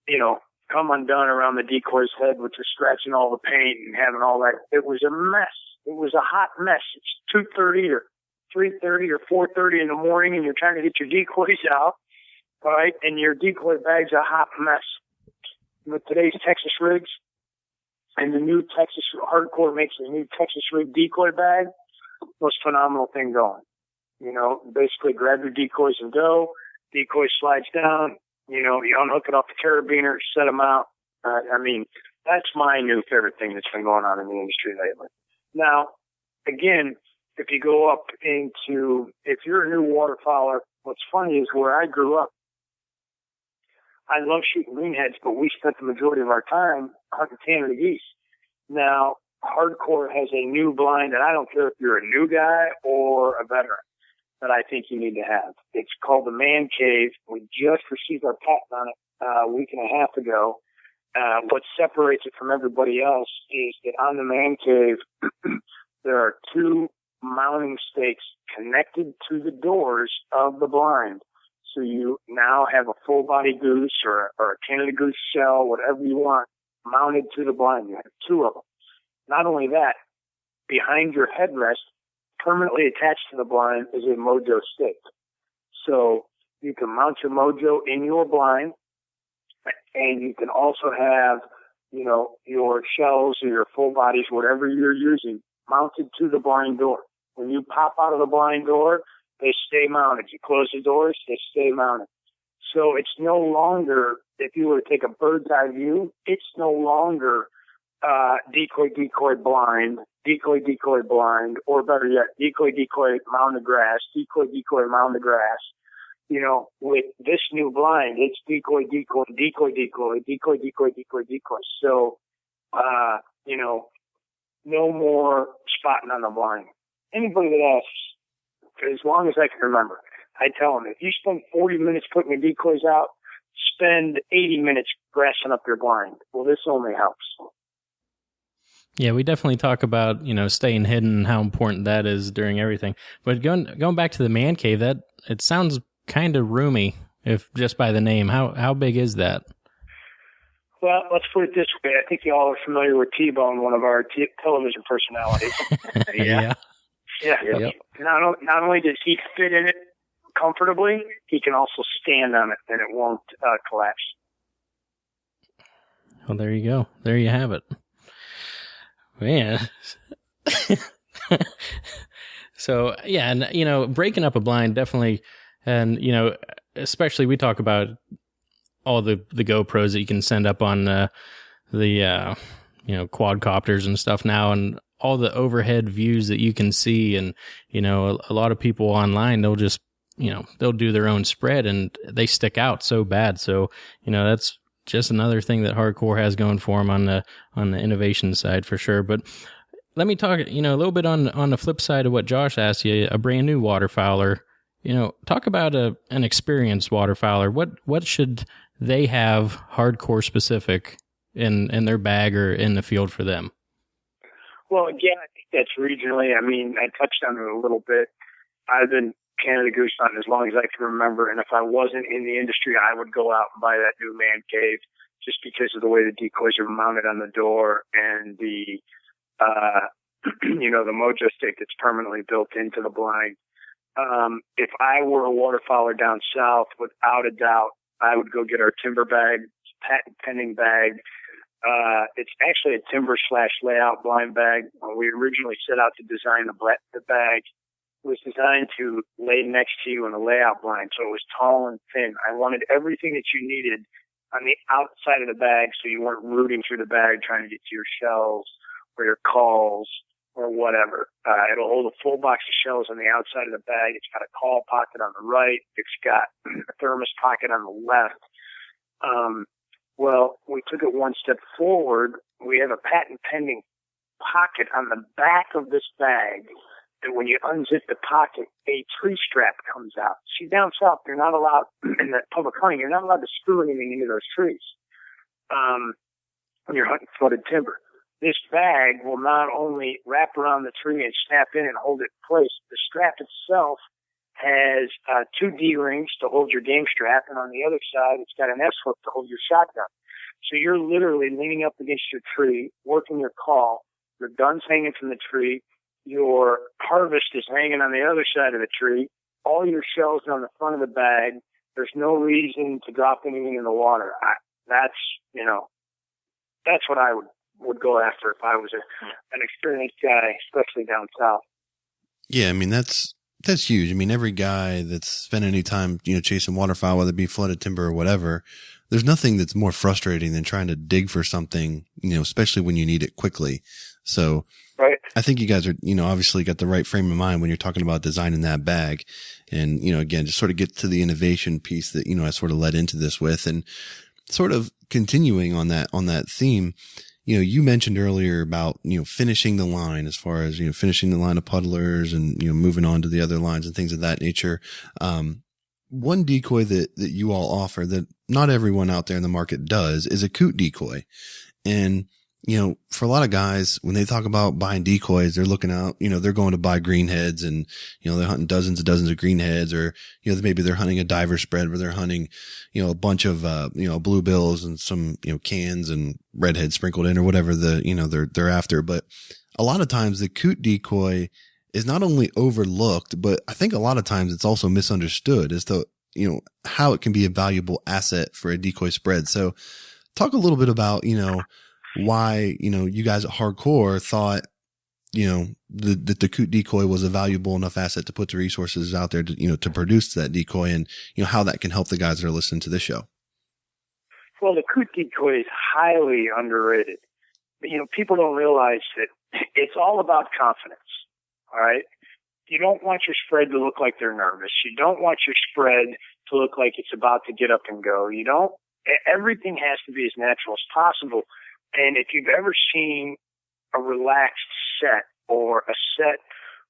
you know, come undone around the decoy's head, which is scratching all the paint and having all that. It was a mess. It was a hot mess. It's 2:30 or 3:30 or 4:30 in the morning and you're trying to get your decoys out, all right, and your decoy bag's a hot mess. With today's Texas rigs, and the new Texas Hardcore makes a new Texas rig decoy bag, most phenomenal thing going. You know, basically grab your decoys and go. Decoy slides down. You know, you unhook it off the carabiner, set them out. I mean, that's my new favorite thing that's been going on in the industry lately. Now, again, if you go up into, if you're a new waterfowler, what's funny is where I grew up, I love shooting greenheads, but we spent the majority of our time hunting Canada geese. Now, Hardcore has a new blind, and I don't care if you're a new guy or a veteran, that I think you need to have. It's called the Man Cave. We just received our patent on it a week and a half ago. What separates it from everybody else is that on the Man Cave, there are two mounting stakes connected to the doors of the blind. So you now have a full-body goose or a Canada goose shell, whatever you want, mounted to the blind. You have two of them. Not only that, behind your headrest, permanently attached to the blind, is a mojo stake. So you can mount your mojo in your blind, and you can also have, you know, your shells or your full bodies, whatever you're using, mounted to the blind door. When you pop out of the blind door, they stay mounted. You close the doors, they stay mounted. So it's no longer, if you were to take a bird's eye view, it's no longer decoy blind, or better yet, decoy mount the grass, decoy mount the grass. You know, with this new blind, it's decoy. So, you know, no more spotting on the blind. Anybody that asks, as long as I can remember, I tell them, if you spend 40 minutes putting your decoys out, spend 80 minutes grassing up your blind. Well, this only helps. Yeah, we definitely talk about, you know, staying hidden and how important that is during everything. But going back to the Man Cave, that it sounds kind of roomy, if just by the name. How big is that? Well, let's put it this way. I think you all are familiar with T-Bone, one of our television personalities. Yeah. Yep. Not only does he fit in it comfortably, he can also stand on it and it won't collapse. Well, there you go. There you have it. Man. So, yeah, and, you know, breaking up a blind definitely, and, you know, especially we talk about all the GoPros that you can send up on the you know, quadcopters and stuff now, and all the overhead views that you can see. And, you know, a lot of people online, they'll just, you know, they'll do their own spread and they stick out so bad. So, you know, that's just another thing that Hardcore has going for them on the innovation side for sure. But let me talk, you know, a little bit on the flip side of what Josh asked you, a brand new waterfowler. You know, talk about an experienced waterfowler. What should they have Hardcore specific in their bag or in the field for them? Well, again, I think that's regionally. I mean, I touched on it a little bit. I've been Canada goose hunting as long as I can remember, and if I wasn't in the industry, I would go out and buy that new Man Cave just because of the way the decoys are mounted on the door and the, you know, the mojo stick that's permanently built into the blind. If I were a waterfowler down south, without a doubt, I would go get our timber bag, patent pending bag. It's actually a timber/layout blind bag. When we originally set out to design the bag, it was designed to lay next to you in a layout blind, so it was tall and thin. I wanted everything that you needed on the outside of the bag, so you weren't rooting through the bag trying to get to your shells or your calls or whatever. It'll hold a full box of shells on the outside of the bag. It's got a call pocket on the right. It's got a thermos pocket on the left. Well, we took it one step forward. We have a patent pending pocket on the back of this bag that when you unzip the pocket, a tree strap comes out. See, down south, you're not allowed, in the public hunting, you're not allowed to screw anything into those trees. when you're hunting flooded timber. This bag will not only wrap around the tree and snap in and hold it in place, the strap itself has 2 D-rings to hold your game strap, and on the other side, it's got an S-hook to hold your shotgun. So you're literally leaning up against your tree, working your call, your gun's hanging from the tree, your harvest is hanging on the other side of the tree, all your shells are on the front of the bag. There's no reason to drop anything in the water. That's what I would go after if I was an experienced guy, especially down south. Yeah, I mean, that's huge. I mean, every guy that's spent any time, chasing waterfowl, whether it be flooded timber or whatever, there's nothing that's more frustrating than trying to dig for something, especially when you need it quickly. So right. I think you guys are, obviously got the right frame of mind when you're talking about designing that bag. And, again, just sort of get to the innovation piece that, I sort of led into this with, and sort of continuing on that theme. You mentioned earlier about, finishing the line as far as, finishing the line of puddlers and, moving on to the other lines and things of that nature. One decoy that you all offer that not everyone out there in the market does is a coot decoy. And, for a lot of guys, when they talk about buying decoys, they're looking out, they're going to buy greenheads and, they're hunting dozens and dozens of greenheads, or, maybe they're hunting a diver spread where they're hunting, a bunch of, bluebills and some, cans and redheads sprinkled in or whatever they're after. But a lot of times the coot decoy is not only overlooked, but I think a lot of times it's also misunderstood as to, how it can be a valuable asset for a decoy spread. So talk a little bit about, why, you guys at Hardcore thought, that the coot decoy was a valuable enough asset to put the resources out there to, to produce that decoy, and, how that can help the guys that are listening to this show. Well, the coot decoy is highly underrated. People don't realize that it's all about confidence. All right. You don't want your spread to look like they're nervous. You don't want your spread to look like it's about to get up and go. Everything has to be as natural as possible. And if you've ever seen a relaxed set, or a set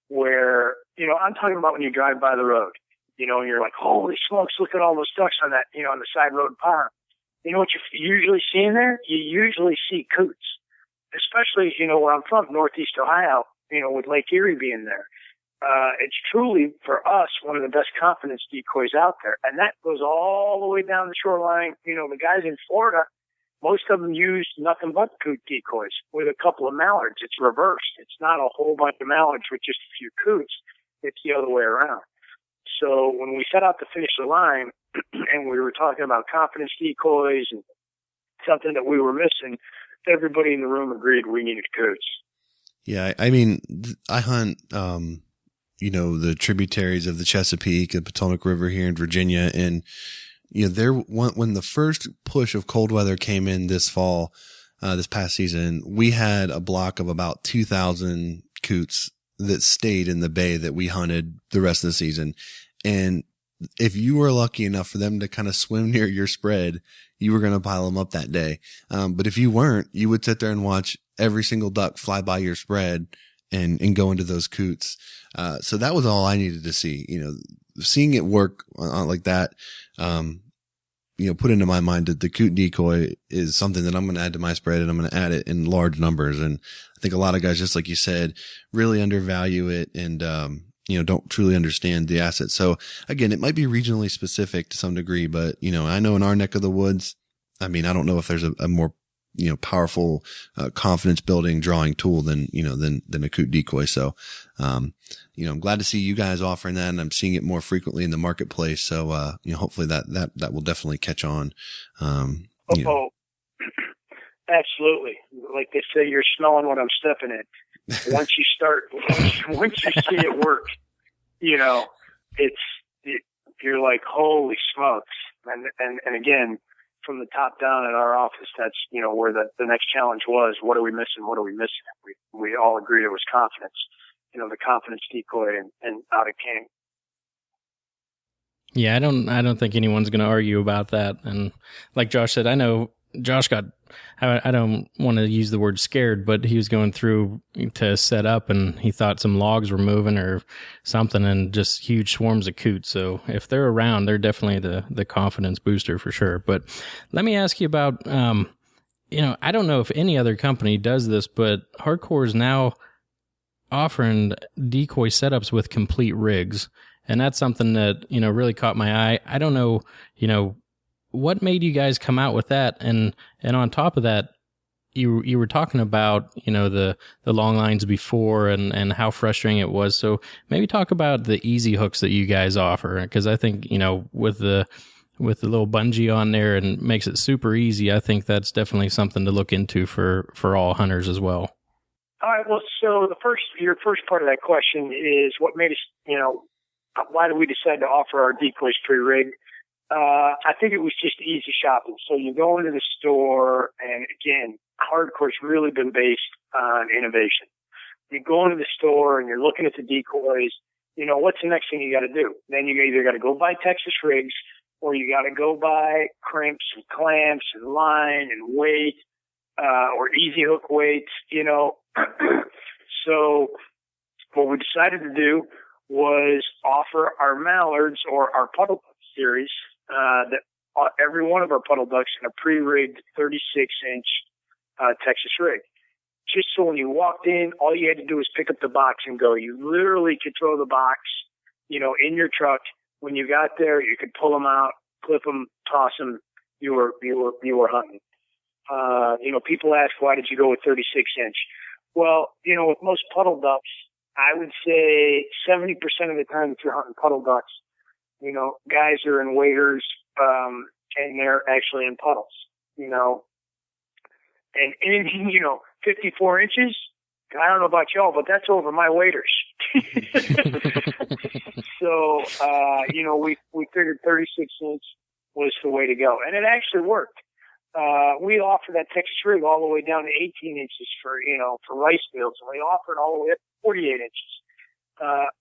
where, I'm talking about when you drive by the road, and you're like, holy smokes, look at all those ducks on that, on the side road pond. You know what you usually see in there? You usually see coots, especially, where I'm from, Northeast Ohio, with Lake Erie being there. It's truly, for us, one of the best confidence decoys out there. And that goes all the way down the shoreline. The guys in Florida, most of them use nothing but coot decoys with a couple of mallards. It's reversed. It's not a whole bunch of mallards with just a few coots. It's the other way around. So when we set out to finish the line and we were talking about confidence decoys and something that we were missing, everybody in the room agreed we needed coots. Yeah. I mean, I hunt, the tributaries of the Chesapeake and Potomac River here in Virginia, and when the first push of cold weather came in this fall, this past season, we had a block of about 2,000 coots that stayed in the bay that we hunted the rest of the season. And if you were lucky enough for them to kind of swim near your spread, you were going to pile them up that day. But if you weren't, you would sit there and watch every single duck fly by your spread and go into those coots. So that was all I needed to see, seeing it work like that, put into my mind that the coot decoy is something that I'm going to add to my spread, and I'm going to add it in large numbers. And I think a lot of guys, just like you said, really undervalue it and, don't truly understand the asset. So again, it might be regionally specific to some degree, but, I know in our neck of the woods, I mean, I don't know if there's a more, powerful, confidence building drawing tool than a coot decoy. So, I'm glad to see you guys offering that, and I'm seeing it more frequently in the marketplace. So, hopefully that will definitely catch on. Absolutely. Like they say, you're smelling what I'm stepping in. Once you see it work, you're like, holy smokes. And again, from the top down at our office, that's, where the next challenge was. What are we missing? What are we missing? We all agreed it was confidence, the confidence decoy, and out it came. Yeah, I don't think anyone's going to argue about that. And like Josh said, I know Josh got, I don't want to use the word scared, but he was going through to set up and he thought some logs were moving or something, and just huge swarms of coots. So if they're around, they're definitely the confidence booster for sure. But let me ask you about, I don't know if any other company does this, but Hardcore is now offering decoy setups with complete rigs. And that's something that, really caught my eye. I don't know, what made you guys come out with that? And on top of that, you were talking about, the long lines before and how frustrating it was. So maybe talk about the easy hooks that you guys offer. Because I think, with the little bungee on there and makes it super easy, I think that's definitely something to look into for all hunters as well. All right. Well, so your first part of that question is what made us, why did we decide to offer our decoys pre-rig? I think it was just easy shopping. So you go into the store, and again, Hardcore's really been based on innovation. You go into the store and you're looking at the decoys. What's the next thing you got to do? Then you either got to go buy Texas rigs, or you got to go buy crimps and clamps and line and weight, or easy hook weights. So what we decided to do was offer our mallards or our puddle duck series, that every one of our puddle ducks in a pre-rigged 36-inch Texas rig. Just so when you walked in, all you had to do was pick up the box and go. You literally could throw the box, in your truck. When you got there, you could pull them out, clip them, toss them. You were hunting. People ask, why did you go with 36-inch? Well, with most puddle ducks, I would say 70% of the time if you're hunting puddle ducks, guys are in waders, and they're actually in puddles, and anything, 54 inches, I don't know about y'all, but that's over my waders. So, we figured 36-inch was the way to go. And it actually worked. We offered that Texas rig all the way down to 18 inches for rice fields, and we offered all the way up to 48 inches.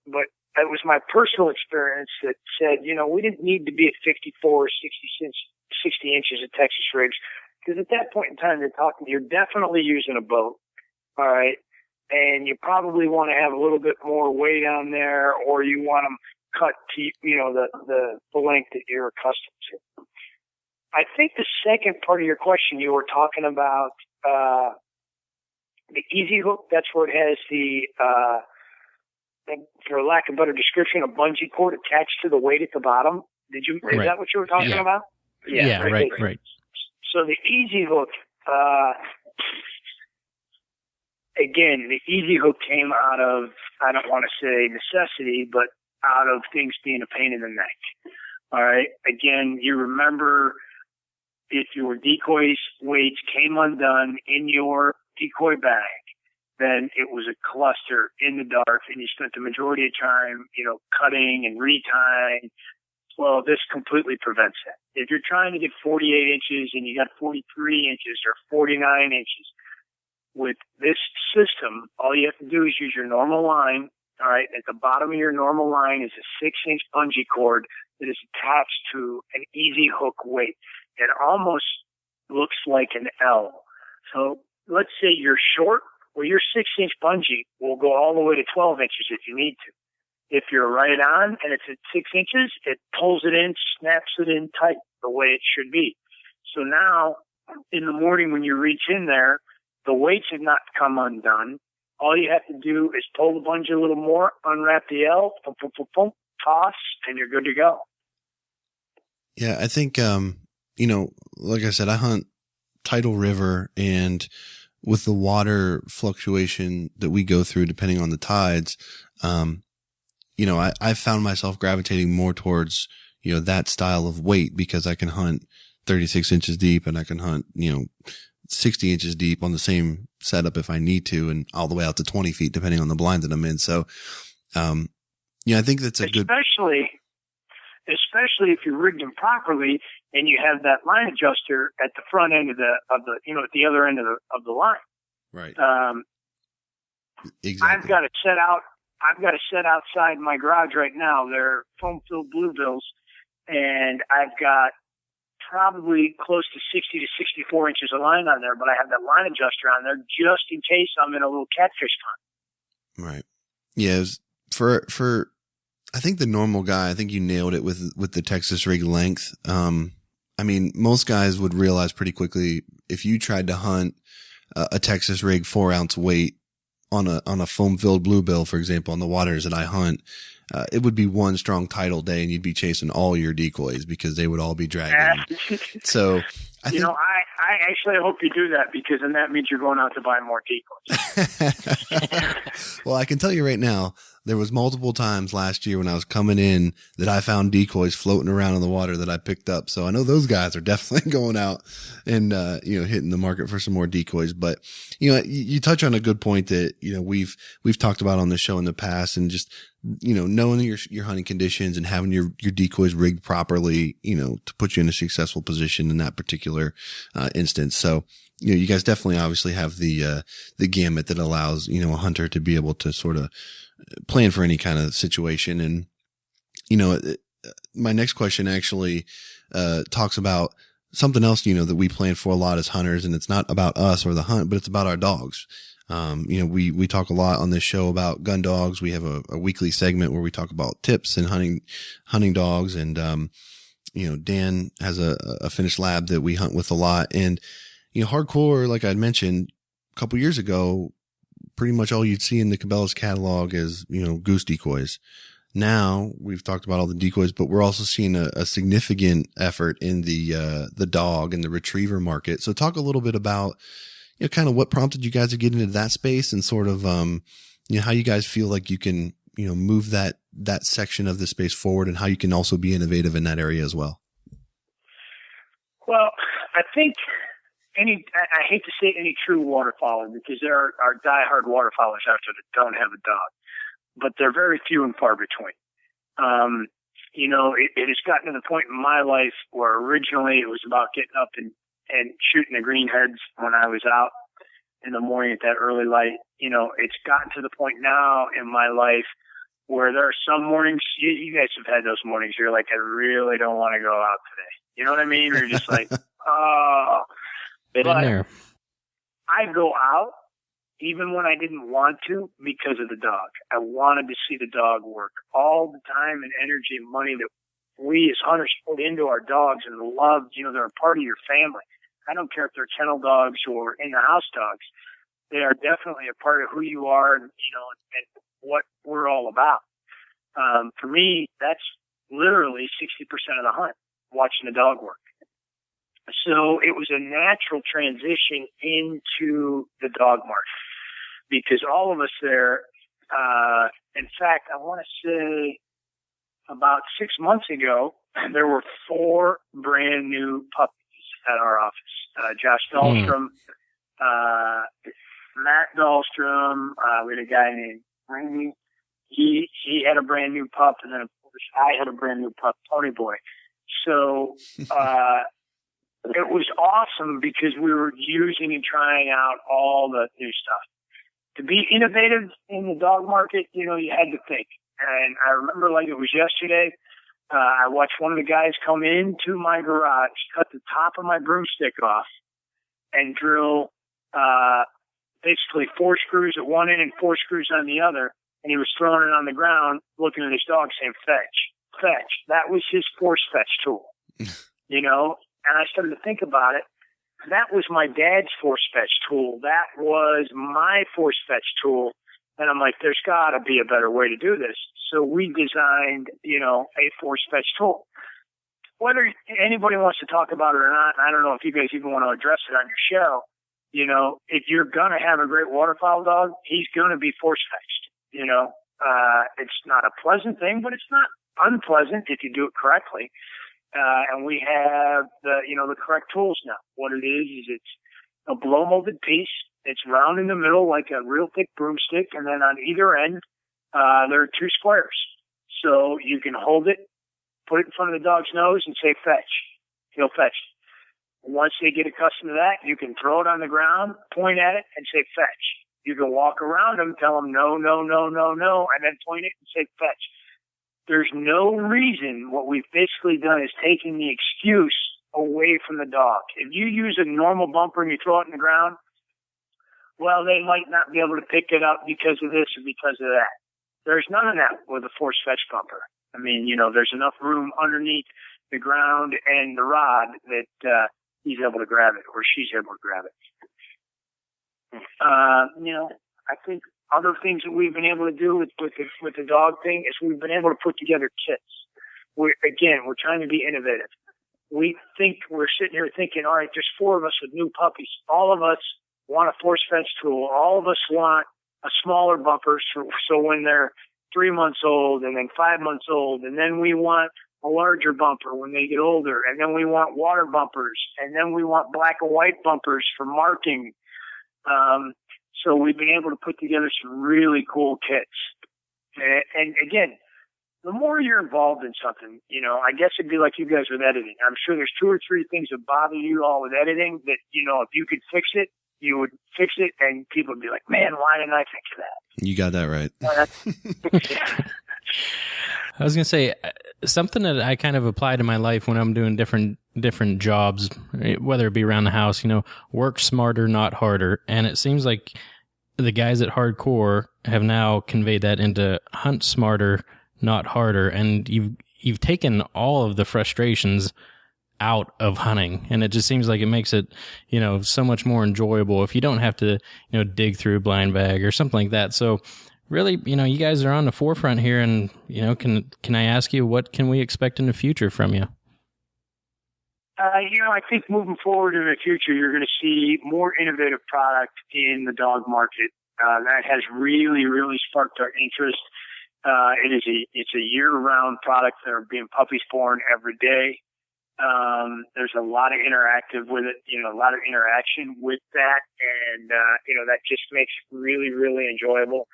But it was my personal experience that said, we didn't need to be at 54 or 60 inches of Texas rigs, because at that point in time, you're definitely using a boat, all right, and you probably want to have a little bit more weight on there, or you want them cut to, the length that you're accustomed to. I think the second part of your question, you were talking about the easy hook. That's where it has the, for lack of a better description, a bungee cord attached to the weight at the bottom. Is that what you were talking about? Yeah, right. So the easy hook, again, the easy hook came out of, I don't want to say necessity, but out of things being a pain in the neck. All right. Again, you remember if your decoys weights came undone in your decoy bag, then it was a cluster in the dark, and you spent the majority of time, cutting and retying. Well, this completely prevents that. If you're trying to get 48 inches and you got 43 inches or 49 inches, with this system, all you have to do is use your normal line. All right. At the bottom of your normal line is a 6-inch bungee cord that is attached to an easy hook weight. It almost looks like an L. So let's say you're short. Well, your 6-inch bungee will go all the way to 12 inches if you need to. If you're right on and it's at 6 inches, it pulls it in, snaps it in tight the way it should be. So now in the morning when you reach in there, the weights have not come undone. All you have to do is pull the bungee a little more, unwrap the L, boom, boom, boom, boom, toss, and you're good to go. Yeah, I think, like I said, I hunt tidal river, and with the water fluctuation that we go through depending on the tides, I found myself gravitating more towards, that style of weight, because I can hunt 36 inches deep and I can hunt, 60 inches deep on the same setup if I need to, and all the way out to 20 feet, depending on the blind that I'm in. So, I think that's especially if you rigged them properly and you have that line adjuster at the front end of the at the other end of the line. Right. Exactly. I've got it set outside my garage right now. They're foam-filled bluebills, and I've got probably close to 60 to 64 inches of line on there, but I have that line adjuster on there just in case I'm in a little catfish pond. Right. Yeah. For I think the normal guy, I think you nailed it with the Texas rig length. Most guys would realize pretty quickly if you tried to hunt a Texas rig 4-ounce weight on a foam filled bluebill, for example, on the waters that I hunt, it would be one strong tidal day and you'd be chasing all your decoys because they would all be dragging. So I think, I actually hope you do that, because then that means you're going out to buy more decoys. well, I can tell you right now, there was multiple times last year when I was coming in that I found decoys floating around in the water that I picked up. So I know those guys are definitely going out and, hitting the market for some more decoys. But, you touch on a good point that, we've talked about on the show in the past, and just, knowing your hunting conditions and having your decoys rigged properly, to put you in a successful position in that particular, instance. So, you guys definitely obviously have the gamut that allows, a hunter to be able to sort of plan for any kind of situation. And, my next question actually, talks about something else, that we plan for a lot as hunters, and it's not about us or the hunt, but it's about our dogs. We talk a lot on this show about gun dogs. We have a weekly segment where we talk about tips and hunting dogs. And, Dan has a finished lab that we hunt with a lot. And, hardcore, like I'd mentioned a couple years ago, pretty much all you'd see in the Cabela's catalog is, goose decoys. Now we've talked about all the decoys, but we're also seeing a significant effort in the dog and the retriever market. So talk a little bit about, kind of what prompted you guys to get into that space, and sort of, how you guys feel like you can, move that section of the space forward, and how you can also be innovative in that area as well. Well, I think I hate to say any true waterfowler, because there are diehard waterfowlers out there that don't have a dog, but they're very few and far between. It has gotten to the point in my life where originally it was about getting up and shooting the greenheads when I was out in the morning at that early light. It's gotten to the point now in my life where there are some mornings, you guys have had those mornings, you're like, I really don't want to go out today. You know what I mean? Or you're just like, oh. But I go out even when I didn't want to, because of the dog. I wanted to see the dog work. All the time and energy and money that we as hunters put into our dogs, and the love, they're a part of your family. I don't care if they're kennel dogs or in-the-house dogs. They are definitely a part of who you are, and what we're all about. For me, that's literally 60% of the hunt, watching the dog work. So it was a natural transition into the dog market, because all of us there, in fact, I want to say about 6 months ago, there were 4 brand new puppies at our office. Josh Dahlstrom, Matt Dahlstrom, we had a guy named Randy. He had a brand new pup, and then of course I had a brand new pup, Tony Boy. So, it was awesome because we were using and trying out all the new stuff. To be innovative in the dog market, you had to think. And I remember like it was yesterday, I watched one of the guys come into my garage, cut the top of my broomstick off, and drill basically 4 screws at one end and 4 screws on the other. And he was throwing it on the ground, looking at his dog saying, fetch, fetch. That was his force fetch tool, And I started to think about it. That was my dad's force fetch tool. That was my force fetch tool. And I'm like, there's got to be a better way to do this. So we designed, a force fetch tool. Whether anybody wants to talk about it or not, I don't know if you guys even want to address it on your show. If you're going to have a great waterfowl dog, he's going to be force fetched. It's not a pleasant thing, but it's not unpleasant if you do it correctly. And we have the correct tools now. What it is it's a blow molded piece. It's round in the middle like a real thick broomstick, and then on either end, there are 2 squares. So you can hold it, put it in front of the dog's nose, and say fetch. He'll fetch it. Once they get accustomed to that, you can throw it on the ground, point at it, and say fetch. You can walk around them, tell them no, no, no, no, no, and then point it and say fetch. There's no reason. What we've basically done is taking the excuse away from the dog. If you use a normal bumper and you throw it in the ground, well, they might not be able to pick it up because of this or because of that. There's none of that with a force fetch bumper. I mean, there's enough room underneath the ground and the rod that he's able to grab it or she's able to grab it. I think other things that we've been able to do with the dog thing is we've been able to put together kits. We're trying to be innovative. We're sitting here thinking, all right, there's 4 of us with new puppies. All of us want a force fence tool. All of us want a smaller bumper so when they're 3 months old and then 5 months old, and then we want a larger bumper when they get older, and then we want water bumpers, and then we want black and white bumpers for marking. So we've been able to put together some really cool kits. And again, the more you're involved in something, I guess it'd be like you guys with editing. I'm sure there's 2 or 3 things that bother you all with editing that, if you could fix it, you would fix it, and people would be like, man, why didn't I think of that? You got that right. I was going to say something that I kind of apply to my life when I'm doing different jobs, whether it be around the house, work smarter, not harder. And it seems like the guys at Hardcore have now conveyed that into hunt smarter, not harder. And you've taken all of the frustrations out of hunting, and it just seems like it makes it, so much more enjoyable if you don't have to, dig through a blind bag or something like that. So really, you guys are on the forefront here, and, can I ask you, what can we expect in the future from you? I think moving forward in the future, you're going to see more innovative product in the dog market. That has really, really sparked our interest. It's a year-round product. There are being puppies born every day. There's a lot of interactive with it, a lot of interaction with that. And, that just makes it really, really enjoyable.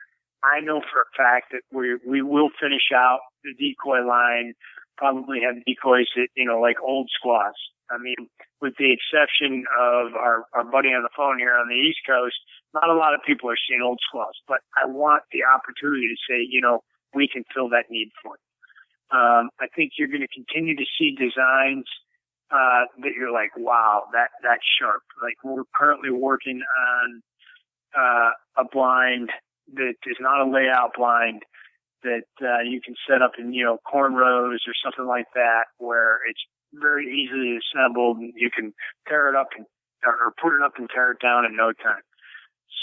I know for a fact that we will finish out the decoy line, probably have decoys that, like old squaws. I mean, with the exception of our buddy on the phone here on the East Coast, not a lot of people are seeing old squaws, but I want the opportunity to say, we can fill that need for it. I think you're going to continue to see designs that you're like, wow, that's sharp. Like we're currently working on a blind that is not a layout blind that you can set up in cornrows or something like that, where it's very easily assembled. And you can tear it up or put it up and tear it down in no time.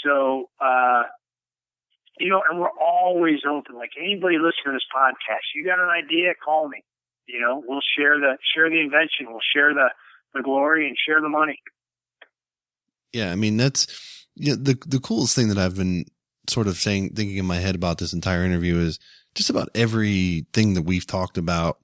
So and we're always open. Like anybody listening to this podcast, you got an idea, call me. We'll share the invention, we'll share the glory and share the money. Yeah, I mean that's the coolest thing that I've been sort of thinking in my head about this entire interview is just about everything that we've talked about.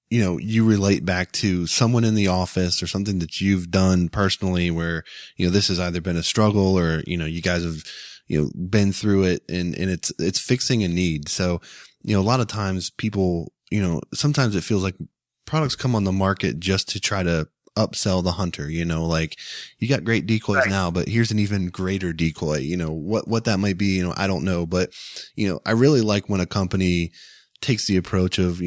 You relate back to someone in the office or something that you've done personally where, this has either been a struggle or, you guys have, been through it and it's fixing a need. So, a lot of times people, sometimes it feels like products come on the market just to try to upsell the hunter, like you got great decoys right now, but here's an even greater decoy, what that might be, I don't know. But, I really like when a company takes the approach of,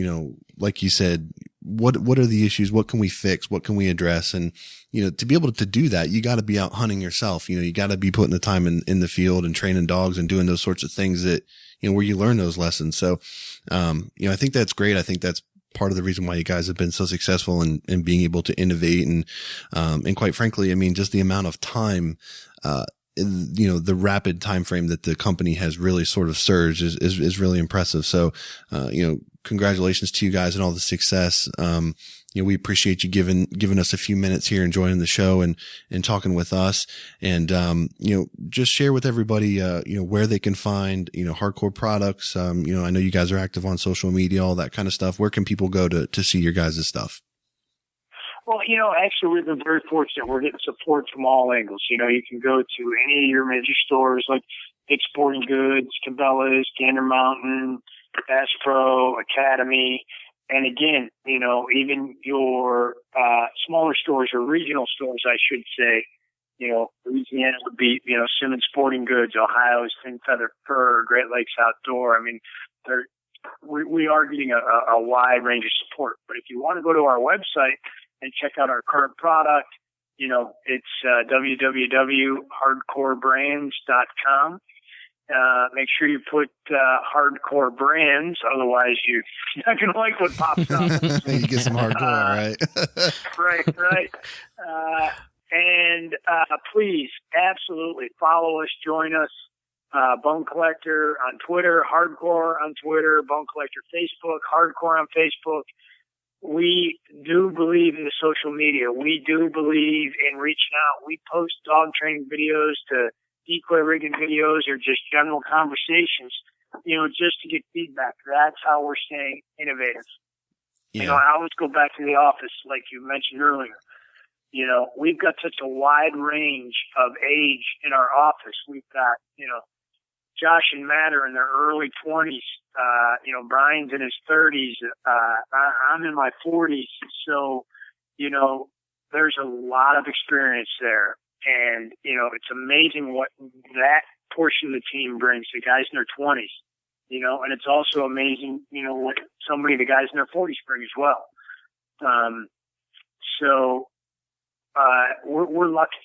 like you said, what are the issues? What can we fix? What can we address? And, to be able to do that, you got to be out hunting yourself. You got to be putting the time in the field and training dogs and doing those sorts of things that, where you learn those lessons. So, I think that's great. I think that's part of the reason why you guys have been so successful in being able to innovate. And quite frankly, I mean, just the amount of time, the rapid time frame that the company has really sort of surged is really impressive. So, congratulations to you guys and all the success. We appreciate you giving us a few minutes here and joining the show and talking with us. And, just share with everybody, where they can find, Hardcore products. I know you guys are active on social media, all that kind of stuff. Where can people go to see your guys' stuff? Well, actually we've been very fortunate. We're getting support from all angles. You can go to any of your major stores like Big Sporting Goods, Cabela's, Gander Mountain, Bass Pro, Academy. And again, even your smaller stores or regional stores, I should say, Louisiana would be, Simmons Sporting Goods, Ohio's Thin Feather Fur, Great Lakes Outdoor. I mean, we are getting a wide range of support. But if you want to go to our website and check out our current product, it's www.hardcorebrands.com. Make sure you put hardcore brands, otherwise you're not going to like what pops up. You get some hardcore, right? Right. And please, absolutely follow us, join us. Bone Collector on Twitter, Hardcore on Twitter, Bone Collector Facebook, Hardcore on Facebook. We do believe in the social media. We do believe in reaching out. We post dog training videos to decoy rigging videos or just general conversations, just to get feedback. That's how we're staying innovative. Yeah. I always go back to the office, like you mentioned earlier. We've got such a wide range of age in our office. We've got, Josh and Matt are in their early 20s. Brian's in his 30s. I'm in my 40s. So, there's a lot of experience there. And, it's amazing what that portion of the team brings, the guys in their 20s, and it's also amazing, what the guys in their 40s bring as well. We're lucky.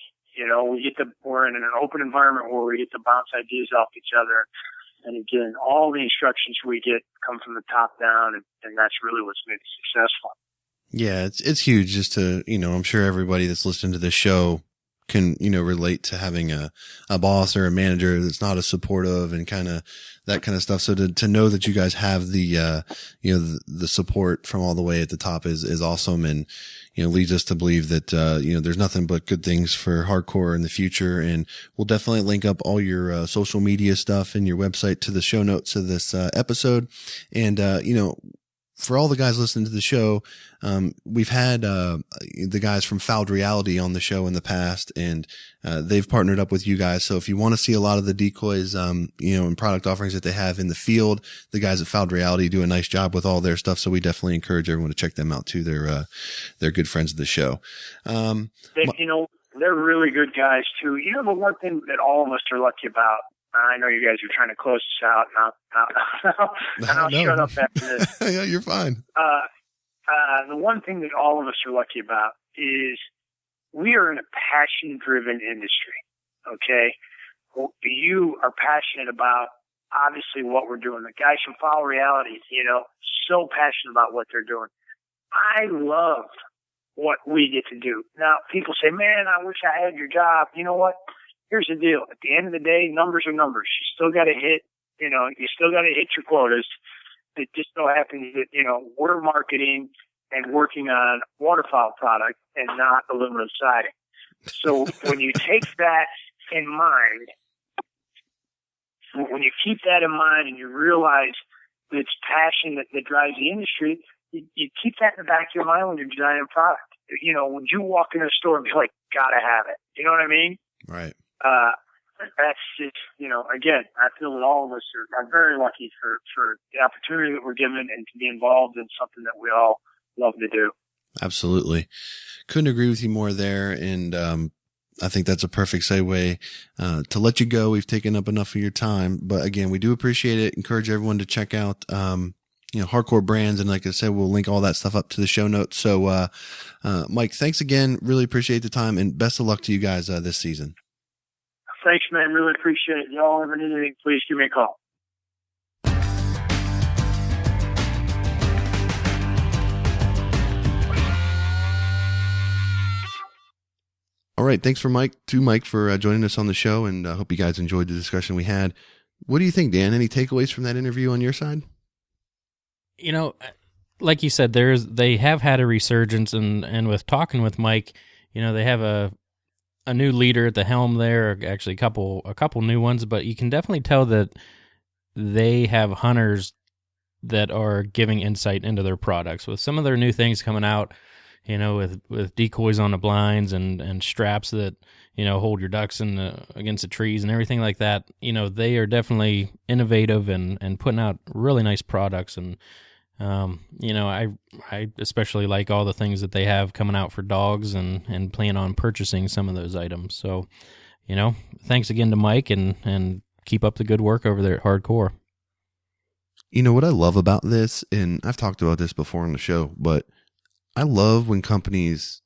We're in an open environment where we get to bounce ideas off each other. And again, all the instructions we get come from the top down, and that's really what's made it successful. Yeah, it's huge just to, I'm sure everybody that's listening to this show can, relate to having a boss or a manager that's not as supportive and kind of that kind of stuff. So to know that you guys have the, the support from all the way at the top is awesome. And, leads us to believe that, there's nothing but good things for hardcore in the future. And we'll definitely link up all your, social media stuff and your website to the show notes of this, episode. And, for all the guys listening to the show, we've had the guys from Fouled Reality on the show in the past, and they've partnered up with you guys. So if you want to see a lot of the decoys, and product offerings that they have in the field, the guys at Fouled Reality do a nice job with all their stuff. So we definitely encourage everyone to check them out too. They're good friends of the show. They're really good guys too. The one thing that all of us are lucky about, I know you guys are trying to close this out, and I'll shut up after this. Yeah, you're fine. The one thing that all of us are lucky about is we are in a passion-driven industry, okay? You are passionate about, obviously, what we're doing. The guys from Foul Reality, so passionate about what they're doing. I love what we get to do. Now, people say, man, I wish I had your job. You know what? Here's the deal. At the end of the day, numbers are numbers. You still got to hit, you still got to hit your quotas. It just so happens that, we're marketing and working on waterfowl product and not aluminum siding. So when you take that in mind, when you keep that in mind and you realize that it's passion that drives the industry, you keep that in the back of your mind when you're designing a product. Would you walk in a store and be like, gotta have it? You know what I mean? Right. That's just, again, I feel that all of us are very lucky for the opportunity that we're given and to be involved in something that we all love to do. Absolutely. Couldn't agree with you more there. And, I think that's a perfect segue, to let you go. We've taken up enough of your time, but again, we do appreciate it. Encourage everyone to check out, Hardcore Brands. And like I said, we'll link all that stuff up to the show notes. So, Mike, thanks again. Really appreciate the time and best of luck to you guys, this season. Thanks, man. Really appreciate it. Y'all ever need anything, please give me a call. All right. Thanks for Mike for joining us on the show. And I hope you guys enjoyed the discussion we had. What do you think, Dan? Any takeaways from that interview on your side? Like you said, they have had a resurgence, and with talking with Mike, they have a new leader at the helm there, actually a couple new ones, but you can definitely tell that they have hunters that are giving insight into their products with some of their new things coming out, with decoys on the blinds and straps that, hold your ducks against the trees and everything like that. They are definitely innovative and putting out really nice products. And, I especially like all the things that they have coming out for dogs and plan on purchasing some of those items. So, thanks again to Mike and keep up the good work over there at Hardcore. What I love about this, and I've talked about this before on the show, but I love when companies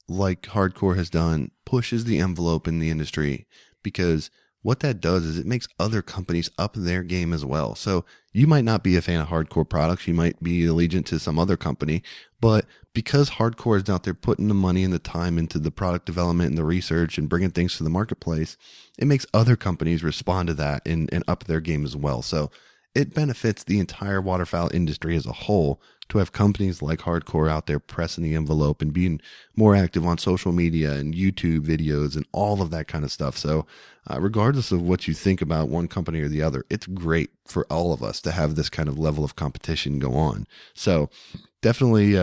like Hardcore has done pushes the envelope in the industry, because what that does is it makes other companies up their game as well. So you might not be a fan of Hardcore products. You might be allegiant to some other company, but because Hardcore is out there putting the money and the time into the product development and the research and bringing things to the marketplace, it makes other companies respond to that and up their game as well. So it benefits the entire waterfowl industry as a whole to have companies like Hardcore out there pressing the envelope and being more active on social media and YouTube videos and all of that kind of stuff. So regardless of what you think about one company or the other, it's great for all of us to have this kind of level of competition go on. So definitely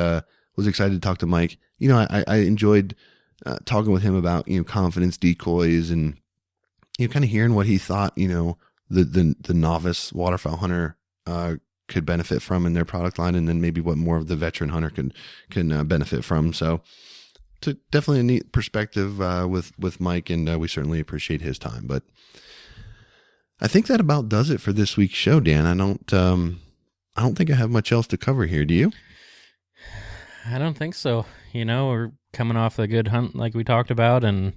was excited to talk to Mike. You know, I enjoyed talking with him about, you know, confidence decoys and, you know, kind of hearing what he thought, you know, the novice waterfowl hunter could benefit from in their product line, and then maybe what more of the veteran hunter can benefit from. So definitely a neat perspective with Mike, and we certainly appreciate his time. But I think that about does it for this week's show, Dan. I don't think I have much else to cover here. Do you? I don't think so. You know, we're coming off a good hunt like we talked about, and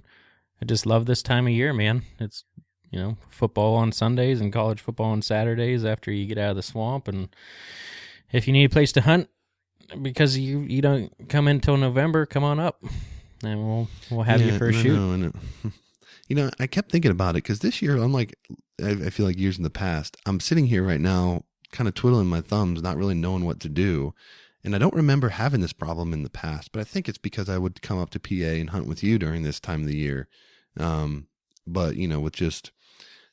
I just love this time of year, man. It's, you know, football on Sundays and college football on Saturdays after you get out of the swamp. And if you need a place to hunt because you don't come in until November, come on up and we'll have you for a shoot. No. You know, I kept thinking about it because this year, unlike I feel like years in the past, I'm sitting here right now kind of twiddling my thumbs, not really knowing what to do. And I don't remember having this problem in the past, but I think it's because I would come up to PA and hunt with you during this time of the year. But, you know, with just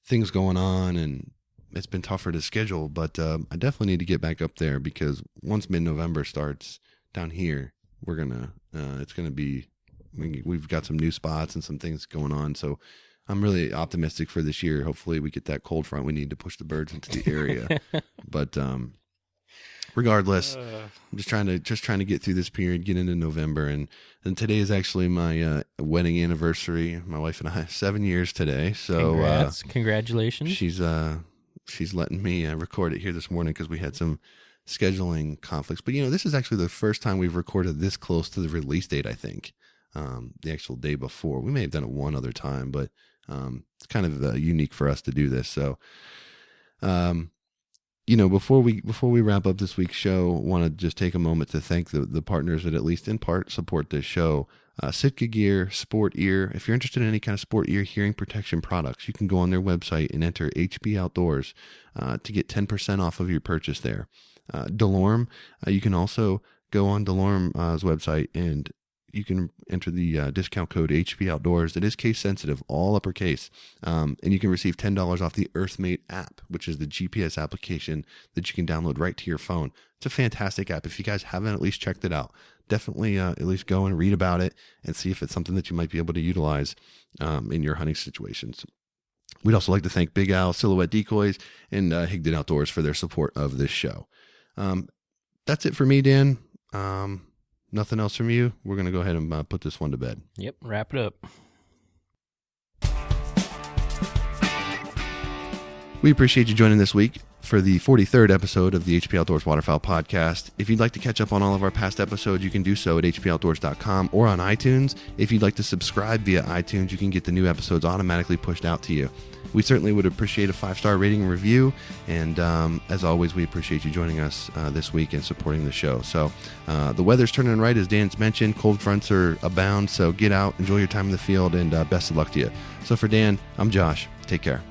things going on, and it's been tougher to schedule, but I definitely need to get back up there because once mid-November starts down here, it's going to be, we've got some new spots and some things going on. So I'm really optimistic for this year. Hopefully we get that cold front we need to push the birds into the area. But regardless, I'm just trying to get through this period, get into November, and today is actually my wedding anniversary. My wife and I, 7 years today. So Congratulations. She's letting me record it here this morning because we had some scheduling conflicts. But you know, this is actually the first time we've recorded this close to the release date. I think the actual day before. We may have done it one other time, but it's kind of unique for us to do this. So. You know, before we wrap up this week's show, want to just take a moment to thank the partners that at least in part support this show. Sitka Gear, Sport Ear. If you're interested in any kind of sport ear hearing protection products, you can go on their website and enter HB Outdoors to get 10% off of your purchase there. Delorme, you can also go on Delorme's website and you can enter the discount code HB Outdoors. It is case sensitive, all uppercase. And you can receive $10 off the Earthmate app, which is the GPS application that you can download right to your phone. It's a fantastic app. If you guys haven't at least checked it out, definitely at least go and read about it and see if it's something that you might be able to utilize in your hunting situations. We'd also like to thank Big Al, Silhouette Decoys, and Higdon Outdoors for their support of this show. That's it for me, Dan. Nothing else from you. We're going to go ahead and put this one to bed. Yep, wrap it up. We appreciate you joining this week for the 43rd episode of the HP Outdoors Waterfowl Podcast. If you'd like to catch up on all of our past episodes, you can do so at hpoutdoors.com or on iTunes. If you'd like to subscribe via iTunes, you can get the new episodes automatically pushed out to you. We certainly would appreciate a 5-star rating and review. And as always, we appreciate you joining us this week and supporting the show. So the weather's turning right, as Dan's mentioned. Cold fronts are abound. So get out, enjoy your time in the field, and best of luck to you. So for Dan, I'm Josh. Take care.